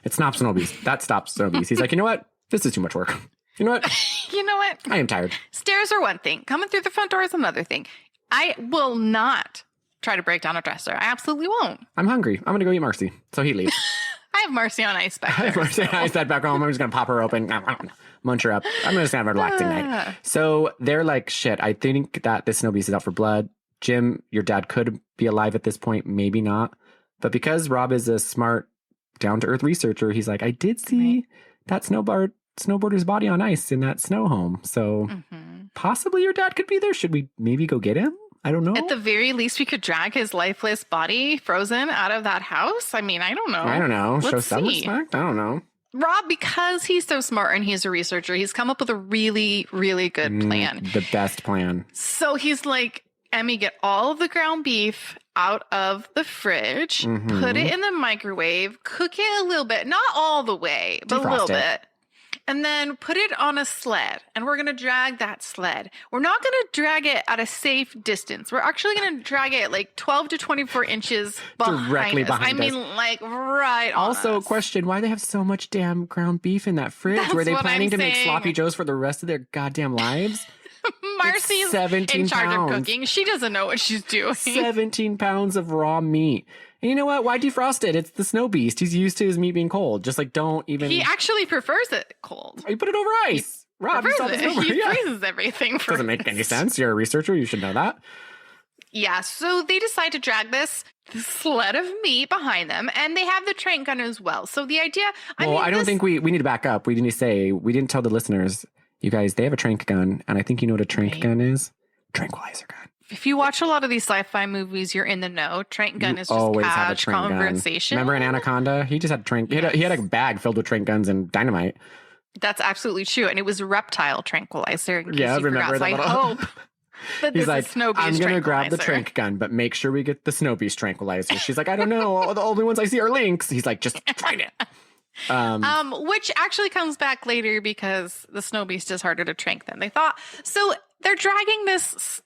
C: It stops Snowbeast. That stops Snowbeast. He's like, you know what? This is too much work. You know what?
D: You know what?
C: I am tired.
D: Stairs are one thing. Coming through the front door is another thing. I will not try to break down a dresser. I absolutely won't.
C: I'm hungry. I'm going to go eat Marcy. So he leaves.
D: I have Marcy on ice back
C: I
D: there.
C: have Marcy on ice back home. I'm just going to pop her open. Munch her up. I'm just going to have a relaxing night. So they're like, shit, I think that this Snowbeast is out for blood. Jim, your dad could be alive at this point. Maybe not. But because Rob is a smart, down-to-earth researcher, he's like, I did see that snowboarder's body on ice in that snow home. So possibly your dad could be there. Should we maybe go get him? I don't know.
D: At the very least, we could drag his lifeless body frozen out of that house. I mean, I don't know.
C: Show
D: Let's
C: some
D: see.
C: respect? I don't know.
D: Rob, because he's so smart and he's a researcher, he's come up with a really, really good plan.
C: The best plan.
D: So he's like, Emmy, get all of the ground beef out of the fridge, put it in the microwave, cook it a little bit, not all the way, but a little bit. And then put it on a sled, and we're going to drag that sled. We're not going to drag it at a safe distance. We're actually going to drag it like 12 to 24 inches
C: Directly
D: us.
C: behind us.
D: I mean, like right on
C: Also,
D: us.
C: question, why they have so much damn ground beef in that fridge?
D: That's
C: Were they
D: what
C: planning
D: I'm
C: to make
D: saying.
C: sloppy joes for the rest of their goddamn lives?
D: Marcy's
C: 17
D: in charge
C: pounds.
D: of cooking. She doesn't know what she's doing.
C: 17 pounds of raw meat. And you know what? Why defrost it? It's the Snowbeast. He's used to his meat being cold. Just like, don't even...
D: He actually prefers it cold.
C: You put it over ice. Rob, you saw the snowboard.
D: He
C: Yeah.
D: freezes everything for
C: Doesn't make any sense. You're a researcher. You should know that.
D: Yeah, so they decide to drag this sled of meat behind them, and they have the trank gun as well. So the idea...
C: I don't think we need to back up. We need to say, we didn't tell the listeners, you guys, they have a trank gun, and I think you know what a trank gun is? Tranquilizer gun.
D: If you watch a lot of these sci-fi movies, you're in the know. Trank gun is just
C: Always have a
D: cash
C: trank
D: conversation.
C: gun. Remember in Anaconda? He just had a trank. He had a bag filled with trank guns and dynamite.
D: That's absolutely true, and it was reptile tranquilizer. In case
C: Yeah,
D: you
C: remember
D: forgot. So
C: that
D: I
C: little-
D: hope that
C: He's
D: this
C: like,
D: is Snowbeast
C: I'm going to grab the
D: tranquilizer.
C: trank gun, but make sure we get the Snowbeast tranquilizer. She's like, I don't know. The only ones I see are Lynx. He's like, just find it.
D: Which actually comes back later because the Snowbeast is harder to trank than they thought. So they're dragging this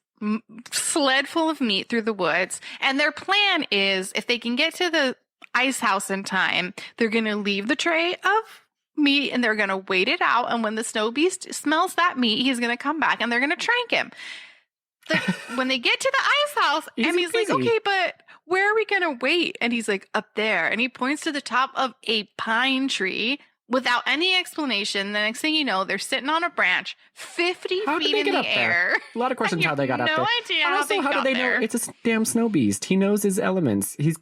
D: sled full of meat through the woods, and their plan is if they can get to the ice house in time, they're going to leave the tray of meat and they're going to wait it out, and when the Snowbeast smells that meat, he's going to come back and they're going to trank him. When they get to the ice house,
C: Easy
D: Emmy's like,
C: peasy.
D: okay, but where are we going to wait? And he's like, up there. And he points to the top of a pine tree without any explanation. The next thing you know, they're sitting on a branch 50
C: How did
D: feet
C: they
D: in
C: get
D: the
C: up there?
D: air.
C: A lot of questions
D: You
C: how they got
D: have
C: up
D: no
C: there.
D: idea how
C: Also,
D: they
C: how
D: got
C: did they
D: there.
C: know it's a damn Snowbeast? He knows his elements. He's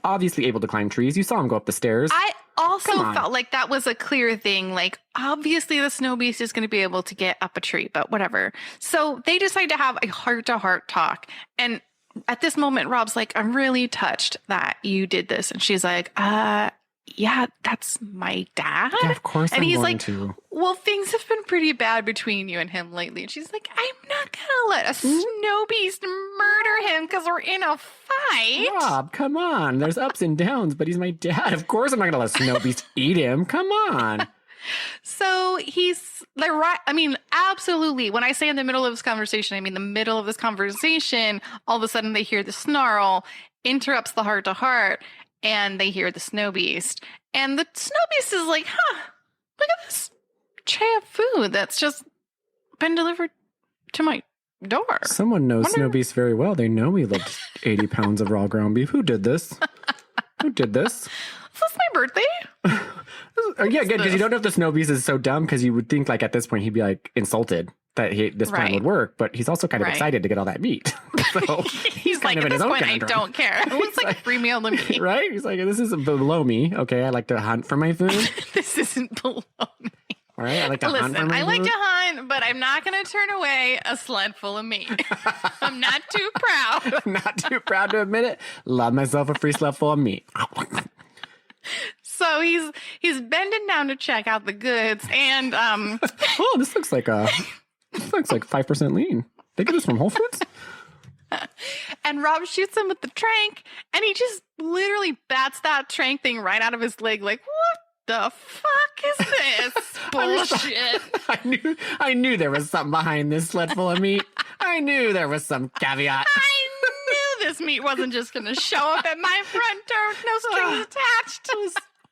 C: obviously able to climb trees. You saw him go up the stairs.
D: I also
C: Come on.
D: felt like that was a clear thing. Like, obviously, the Snowbeast is going to be able to get up a tree, but whatever. So they decide to have a heart-to-heart talk. And at this moment, Rob's like, I'm really touched that you did this. And she's like, yeah, that's my dad.
C: Yeah, of course
D: And
C: I'm
D: he's
C: going
D: like,
C: to.
D: well, things have been pretty bad between you and him lately. And she's like, I'm not going to let a Snowbeast murder him because we're in a fight.
C: Rob, come on. There's ups and downs, but he's my dad. Of course I'm not going to let Snowbeast eat him. Come on.
D: So they're right. I mean, absolutely. When I say in the middle of this conversation, I mean the middle of this conversation, all of a sudden they hear the snarl, interrupts the heart to heart, and they hear the Snowbeast. And the Snowbeast is like, look at this tray of food that's just been delivered to my door.
C: Someone knows Snowbeast very well. They know he lived 80 pounds of raw ground beef. Who did this? Who did this?
D: Is this my birthday?
C: Yeah, good, because you don't know if the Snowbeast is so dumb, because you would think like at this point he'd be like insulted that this plan
D: Right.
C: would work, but he's also kind of
D: Right.
C: excited to get all that meat. So
D: He's like,
C: kind of
D: at
C: in his
D: this
C: own
D: point, I
C: conundrum.
D: don't care. It's like free meal to me.
C: Right? He's like, this is below me. Okay, I like to hunt for my food.
D: This isn't below me.
C: All right, I like to hunt for
D: Listen,
C: my
D: I like
C: food.
D: to hunt, but I'm not going to turn away a sled full of meat. I'm not too proud.
C: Not too proud to admit it. Love myself a free sled full of meat.
D: So he's bending down to check out the goods, and
C: Oh, this looks like 5% lean. They get this from Whole Foods?
D: Rob shoots him with the trank, and he just literally bats that trank thing right out of his leg. Like, what the fuck is this bullshit?
C: I knew there was something behind this sled full of meat. I knew there was some caveat.
D: I knew this meat wasn't just going to show up at my front door with no strings attached.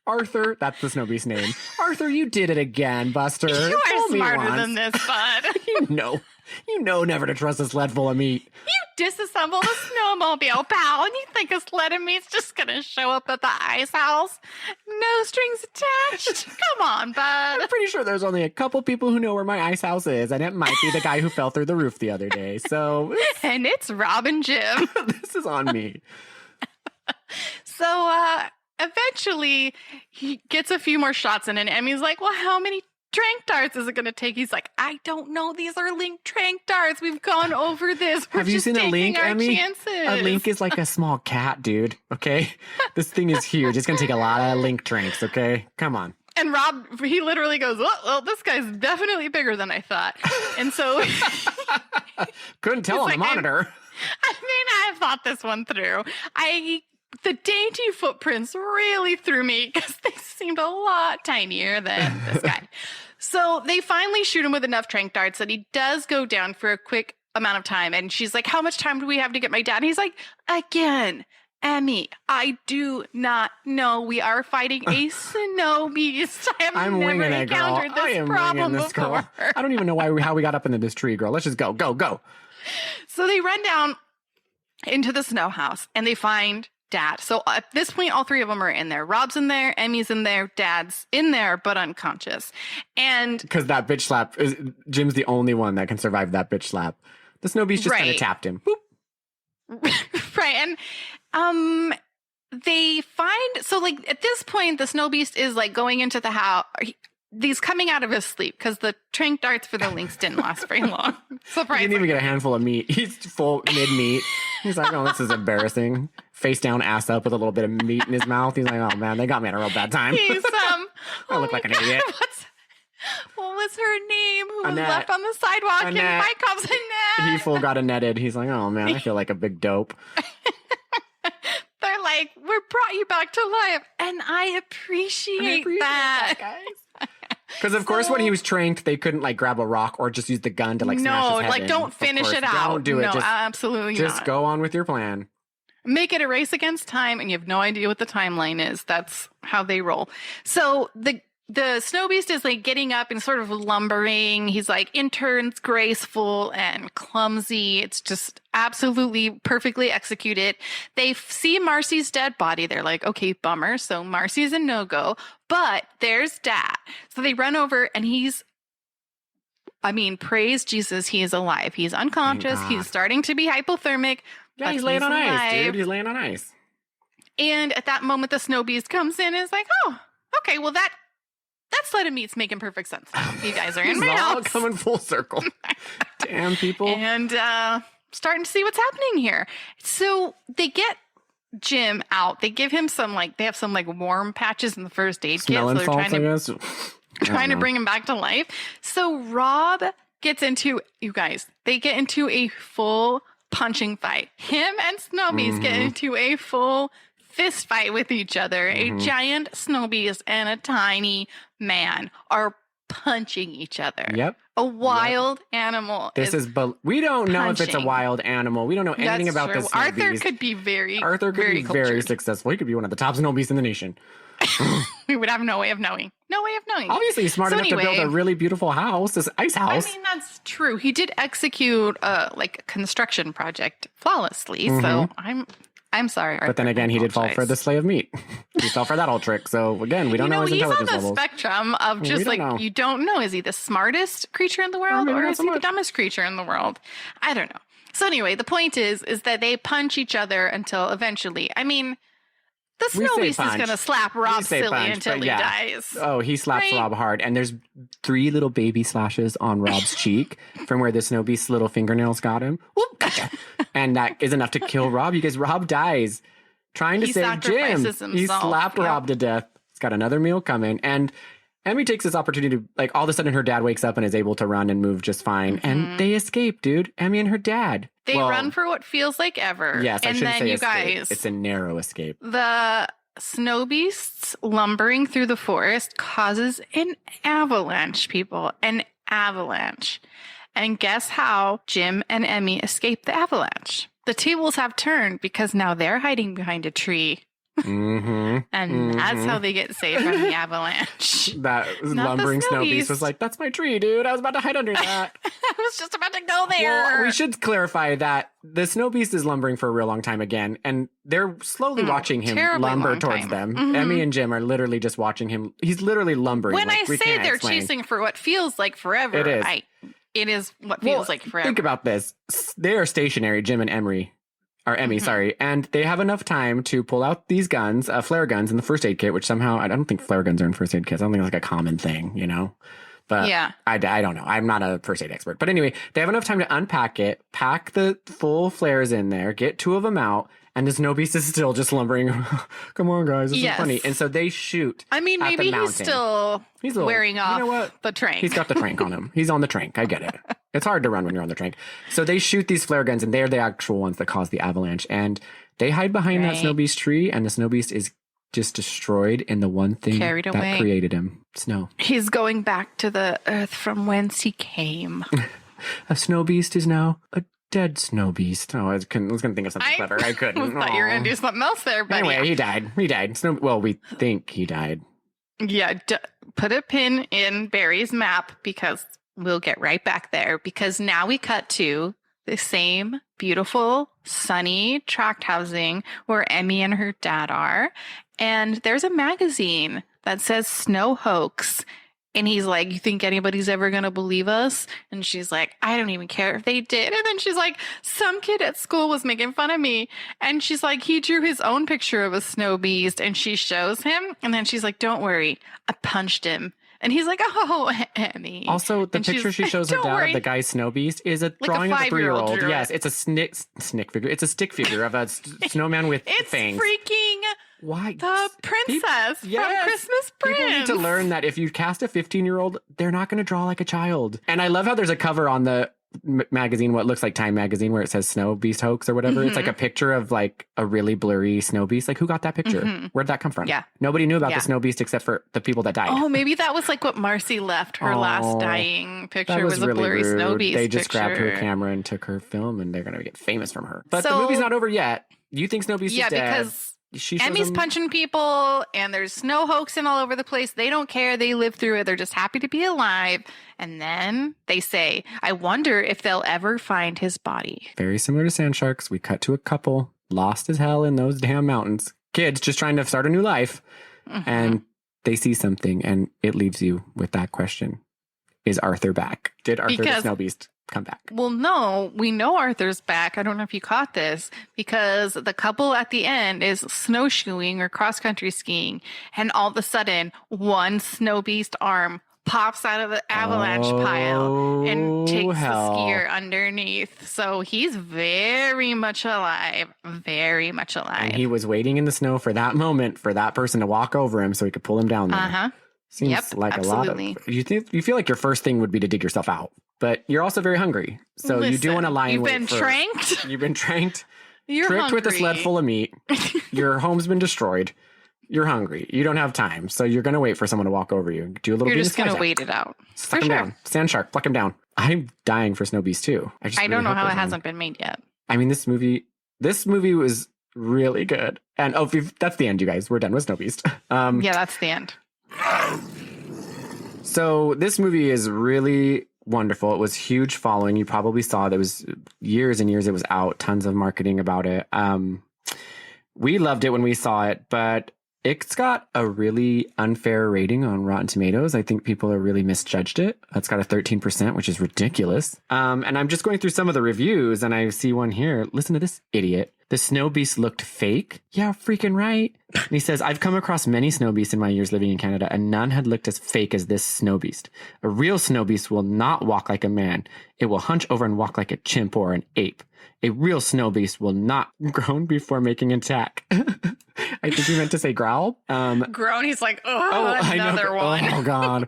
C: Arthur, that's the Snowbeast name. Arthur, you did it again, Buster.
A: You are
C: Fool me
A: smarter
C: once.
A: than this, bud.
C: You know never to trust a sled full of meat.
A: You disassembled a snowmobile, pal, and you think a sled of meat's just gonna show up at the ice house? No strings attached? Come on, bud.
C: I'm pretty sure there's only a couple people who know where my ice house is, and it might be the guy who fell through the roof the other day. So
A: And it's Rob and Jim.
C: this is on me.
A: So eventually he gets a few more shots in, and Emmy's like, well, how many trank darts is it going to take? He's like, I don't know. These are link trank darts. We've gone over this. We're
C: Have you
A: just
C: seen a
A: taking
C: link,
A: our
C: Emmy?
A: chances.
C: A link is like a small cat, dude. Okay? This thing is huge. It's going to take a lot of link tranks, okay? Come on.
A: And Rob, he literally goes, well, this guy's definitely bigger than I thought. And so
C: Couldn't tell on
A: He's
C: the
A: like,
C: monitor.
A: I've thought this one through. The dainty footprints really threw me because they seemed a lot tinier than this guy. So they finally shoot him with enough trank darts that he does go down for a quick amount of time. And she's like, how much time do we have to get my dad? And he's like, again, Emmy, I do not know. We are fighting a snow beast.
C: I'm
A: never
C: winging it, girl.
A: encountered
C: I
A: this
C: am
A: problem
C: winging this,
A: before.
C: girl. I don't even know how we got up into this tree, girl. Let's just go. Go.
A: So they run down into the snow house and they find Dad. So at this point, all three of them are in there. Rob's in there, Emmy's in there, Dad's in there, but unconscious. And
C: Because that bitch slap, Jim's the only one that can survive that bitch slap. The Snowbeast just kind of
A: Right.
C: tapped him. Boop.
A: right, and they find, so like at this point, the Snowbeast is like going into the house. He's coming out of his sleep because the trank darts for the links didn't last very long.
C: He
A: Surprisingly.
C: didn't even get a handful of meat. He's full mid-meat. He's like, oh, this is embarrassing. Face down, ass up with a little bit of meat in his mouth. He's like, oh, man, they got me at a real bad time.
A: He's
C: I look like an idiot.
A: What was her name? Who was
C: Annette.
A: left on the sidewalk in
C: Annette.
A: Mike Cops Annette?
C: He full got a netted. He's like, oh, man, I feel like a big dope.
A: They're like, we brought you back to life, and I appreciate that.
C: guys. Because, of course, when he was tranked, they couldn't, like, grab a rock or just use the gun to, like, smash his head
A: like
C: in.
A: don't
C: Of
A: finish
C: course,
A: it out.
C: Don't do it.
A: No,
C: Just,
A: absolutely
C: just
A: not.
C: go on with your plan.
A: Make it a race against time, and you have no idea what the timeline is. That's how they roll. So the Snowbeast is like getting up and sort of lumbering. He's like in turns graceful and clumsy. It's just absolutely perfectly executed. They see Marcy's dead body. They're like, okay, bummer. So Marcy's a no-go, but there's Dad. So they run over and praise Jesus, he is alive. He's unconscious.
C: Thank God.
A: He's starting to be hypothermic.
C: Yeah,
A: but
C: he's laying on ice,
A: alive.
C: dude. He's laying on ice.
A: And at that moment, the Snowbeast comes in and is like, oh, okay, well, that sled of meat's making perfect sense now. You guys are in my
C: It's all
A: house.
C: coming full circle. Damn, people.
A: And starting to see what's happening here. So they get Jim out. They give him they have some like warm patches in the first aid kit.
C: Smelling
A: So they're
C: salts, I guess.
A: trying to bring him back to life. So Rob gets into, you guys, they get into a full punching fight. Him and Snowbeast get into a full fist fight with each other. A giant Snowbeast and a tiny man are punching each other.
C: Yep.
A: A wild animal.
C: We don't know if it's a
A: punching.
C: wild animal. We don't know anything
A: That's
C: about
A: true.
C: this.
A: Arthur could be very
C: very
A: cultured.
C: successful. He could be one of the top Snowbeasts in the nation.
A: We would have no way of knowing. No way of knowing.
C: Obviously, he's smart
A: So
C: enough to build a
A: anyway-
C: really beautiful house, this ice
A: I
C: house.
A: mean, that's true. He did execute a construction project flawlessly. So I'm sorry.
C: But then
A: Arthur.
C: again, he did fall for the sleigh of meat. He fell for that old trick. So again, we don't know his
A: he's on
C: intelligence
A: the
C: levels.
A: spectrum of
C: We
A: just
C: don't
A: like,
C: know.
A: you don't know. Is he the smartest creature in the world
C: maybe
A: or
C: not
A: is
C: so
A: he the
C: much.
A: dumbest creature in the world? I don't know. So anyway, the point is that they punch each other until eventually, the
C: We say
A: Snowbeast is
C: punch.
A: going to slap Rob
C: We say
A: silly
C: punch,
A: until
C: but
A: he
C: yeah.
A: dies.
C: Oh, he slaps
A: Right?
C: Rob hard. And there's 3 little baby slashes on Rob's cheek from where the Snowbeast's little fingernails got him. Whoop, gotcha. And that is enough to kill Rob because Rob dies trying to
A: He
C: save Jim.
A: sacrifices
C: He
A: himself.
C: slapped
A: Yep.
C: Rob to death. He's got another meal coming. And Emmy takes this opportunity to, like, all of a sudden her dad wakes up and is able to run and move just fine. And they escape, dude. Emmy and her dad.
A: They
C: Well,
A: run for what feels like ever.
C: Yes, I
A: and
C: shouldn't
A: then
C: say
A: you
C: escape.
A: guys,
C: It's a narrow escape.
A: the Snowbeasts lumbering through the forest causes an avalanche, people. An avalanche. And guess how Jim and Emmy escape the avalanche? The tables have turned because now they're hiding behind a tree
C: Mm-hmm.
D: And that's how they get saved from the avalanche.
C: That
D: Not
C: lumbering
D: the
C: snow
D: Snowbeast.
C: beast was like, that's my tree, dude. I was about to hide under that.
D: I was just about to go there.
C: Well, we should clarify that the snow beast is lumbering for a real long time again, and they're slowly watching him
D: terribly
C: lumber
D: long
C: towards
D: time.
C: them. Emmy and Jim are literally just watching him. He's literally lumbering.
D: When
C: like,
D: I
C: we
D: say
C: can't
D: they're
C: explain.
D: chasing for what feels like forever,
C: It is.
D: It is what feels like forever.
C: Think about this. They are stationary, Jim and Emmy, and they have enough time to pull out these guns, flare guns in the first aid kit, which somehow, I don't think flare guns are in first aid kits. I don't think it's like a common thing, you know? But
D: Yeah.
C: I don't know. I'm not a first aid expert. But anyway, they have enough time to unpack it, pack the full flares in there, get 2 of them out, and the snow beast is still just lumbering. Come on, guys, this
D: Yes.
C: is funny. And so they shoot.
D: I mean,
C: at the
D: maybe he's
C: mountain.
D: still
C: He's a little-
D: wearing off
C: you know what?
D: the trank.
C: He's got the trank on him. He's on the trank. I get it. It's hard to run when you're on the trank. So they shoot these flare guns, and they're the actual ones that cause the avalanche. And they hide behind that
D: Right.
C: snow beast tree, and the snow beast is just destroyed in the one thing
D: Carried
C: that
D: away.
C: created him. Snow.
D: He's going back to the earth from whence he came.
C: A snow beast is now a dead snow beast. Oh, I was going to think of something clever. I couldn't.
D: thought you were
C: Aw.
D: going to do something else there, but
C: Anyway,
D: yeah.
C: he died. He died. Well, we think he died.
D: Yeah, put a pin in Barry's map because we'll get right back there. Because now we cut to the same beautiful, sunny tract housing where Emmy and her dad are. And there's a magazine that says Snow Hoax. And he's like, you think anybody's ever going to believe us? And she's like, I don't even care if they did. And then she's like, some kid at school was making fun of me. And she's like, he drew his own picture of a snow beast. And she shows him. And then she's like, don't worry, I punched him. And he's like, oh, Emmy.
C: Also, the
D: And
C: picture she shows her
D: "Don't
C: dad
D: worry."
C: of the guy Snow Beast is a
D: a
C: drawing of a
D: 5-year-old
C: 3-year-old.
D: drew
C: Yes,
D: it.
C: it's a snick figure. It's a stick figure of a snowman with
D: It's
C: fangs.
D: freaking
C: Why?
D: the princess
C: Yes.
D: from Christmas Prince.
C: People need to learn that if you cast a 15-year-old, they're not going to draw like a child. And I love how there's a cover on the magazine, what looks like Time magazine, where it says Snow Beast Hoax or whatever. It's like a picture of like a really blurry snow beast. Like, who got that picture? Where'd that come from?
D: Yeah.
C: Nobody knew about
D: Yeah.
C: the snow beast except for the people that died.
D: Oh, maybe that was like what Marcy left. Her last
C: Oh,
D: dying picture
C: that was
D: a
C: really
D: blurry
C: rude.
D: snow beast
C: They just grabbed her
D: picture.
C: camera and took her film, and they're going to get famous from her. But the
D: So-
C: movie's not over yet. You think Snow Beast
D: Yeah,
C: is dead?
D: because
C: she shows
D: Emmy's
C: him-
D: punching people and there's snow hoaxing all over the place. They don't care. They live through it. They're just happy to be alive. And then they say, I wonder if they'll ever find his body.
C: Very similar to Sand Sharks. We cut to a couple lost as hell in those damn mountains. Kids just trying to start a new life. And they see something, and it leaves you with that question. Is Arthur back? Did Arthur the
D: Because-
C: Snow Beast come back?
D: Well, no, we know Arthur's back. I don't know if you caught this because the couple at the end is snowshoeing or cross country skiing. And all of a sudden, one snow beast arm pops out of the avalanche pile and takes
C: hell.
D: the skier underneath. So he's very much alive. Very much alive.
C: And he was waiting in the snow for that moment for that person to walk over him so he could pull him down there.
D: Uh-huh.
C: Seems
D: Yep,
C: like
D: absolutely.
C: a lot of you feel like your first thing would be to dig yourself out, but you're also very hungry, so you do
D: Listen,
C: want to lie in
D: You've
C: wait
D: been
C: for-
D: tranked.
C: You've been tranked,
D: You're
C: tricked
D: hungry.
C: with a sled full of meat. Your home's been destroyed. You're hungry. You don't have time, so you're gonna wait for someone to walk over you. Do a little.
D: You're
C: Venus
D: just going to
C: flytrap.
D: wait it out.
C: Suck
D: For
C: him
D: sure.
C: down. Sand shark. Pluck him down. I'm dying for Snow Beast too.
D: I
C: really
D: don't know
C: hope
D: how it
C: there's one.
D: hasn't been made yet.
C: I mean, this movie was really good. And that's the end, you guys. We're done with Snow Beast.
D: Yeah, that's the end.
C: So this movie is really wonderful. It was huge following. You probably saw there was years and years it was out, tons of marketing about it. We loved it when we saw it, but it's got a really unfair rating on Rotten Tomatoes. I think people are really misjudged it. It's got a 13%, which is ridiculous. And I'm just going through some of the reviews and I see one here. Listen to this idiot. The snow beast looked fake. Yeah, freaking right. And he says, I've come across many snow beasts in my years living in Canada, and none had looked as fake as this snow beast. A real snow beast will not walk like a man. It will hunch over and walk like a chimp or an ape. A real snow beast will not groan before making an attack. I think he meant to say growl.
D: Grown, he's like, oh, another one.
C: Oh, God.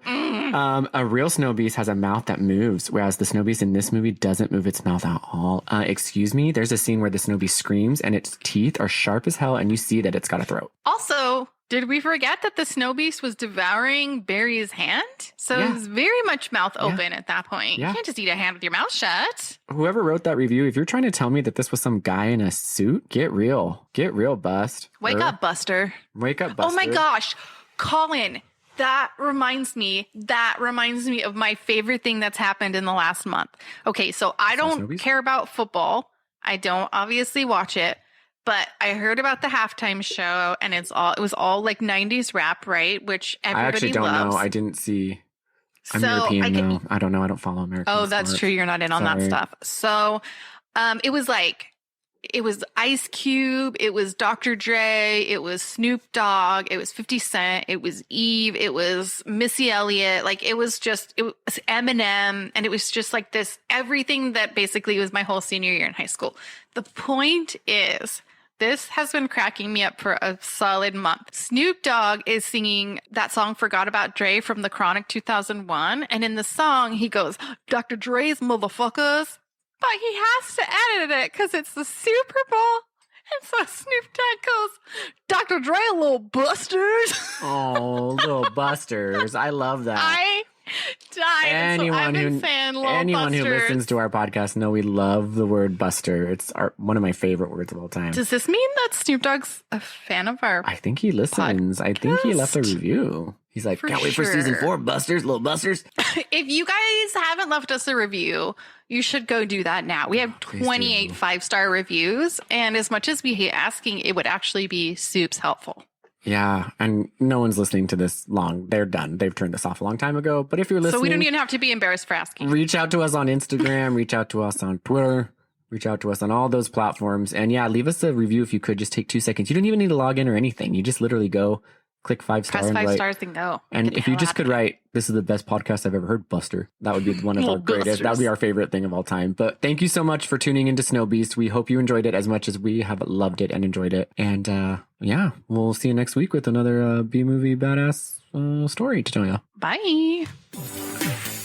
C: A real snow beast has a mouth that moves, whereas the snow beast in this movie doesn't move its mouth at all. Excuse me? There's a scene where the snow beast screams and its teeth are sharp as hell, and you see that it's got a throat.
D: Also, Did we forget that the Snowbeast was devouring Barry's hand? So
C: Yeah.
D: it was very much mouth open at that point.
C: Yeah.
D: You can't just eat a hand with your mouth shut.
C: Whoever wrote that review, if you're trying to tell me that this was some guy in a suit, get real. Get real, Bust.
D: Wake up, Buster.
C: Wake up, Buster.
D: Oh my gosh, Colin, that reminds me of my favorite thing that's happened in the last month. Okay, so I don't
C: Snowbeast?
D: care about football. I don't obviously watch it, but I heard about the halftime show and it was all like 90s rap, right? Which
C: I
D: everybody
C: actually don't
D: loves.
C: know. I didn't see. I'm
D: So
C: European,
D: I
C: though. I don't know. I don't follow American
D: Oh, that's
C: sport.
D: true. You're not in on that
C: Sorry.
D: stuff. So it was Ice Cube, it was Dr. Dre, it was Snoop Dogg, it was 50 Cent, it was Eve, it was Missy Elliott. Like it was Eminem. And it was just like this, everything that basically was my whole senior year in high school. The point is, this has been cracking me up for a solid month. Snoop Dogg is singing that song Forgot About Dre from The Chronic 2001. And in the song, he goes, Dr. Dre's motherfuckers. But he has to edit it because it's the Super Bowl. And so Snoop Dogg goes, Dr. Dre, little busters.
C: Oh, little Busters. I love that.
D: I died. So I've been saying little
C: anyone who
D: busters.
C: listens to our podcast know we love the word Buster. It's one of my favorite words of all time.
D: Does this mean that Snoop Dogg's a fan of our
C: I think he listens. I think he left a review. He's like,
D: For
C: can't wait for season
D: sure.
C: 4, Busters, little Busters.
D: If you guys haven't left us a review, you should go do that now. We have
C: Please
D: 28
C: do.
D: 5-star reviews. And as much as we hate asking, it would actually be Soup's helpful.
C: Yeah, and no one's listening to this long. They're done. They've turned this off a long time ago. But if you're listening,
D: So we don't even have to be embarrassed for asking.
C: reach out to us on Instagram, reach out to us on Twitter, reach out to us on all those platforms. And yeah, leave us a review if you could. Just take 2 seconds. You don't even need to log in or anything. You just literally go click 5-star
D: Press
C: and
D: 5
C: write.
D: stars and go.
C: And
D: Get the
C: if you
D: hell
C: just
D: out
C: could
D: of here.
C: write, this is the best podcast I've ever heard, Buster. That would be one of
D: Oh,
C: our greatest.
D: Busters.
C: That would be our favorite thing of all time. But thank you so much for tuning into Snowbeast. We hope you enjoyed it as much as we have loved it and enjoyed it. And yeah, we'll see you next week with another B-movie badass story to tell you.
D: Bye.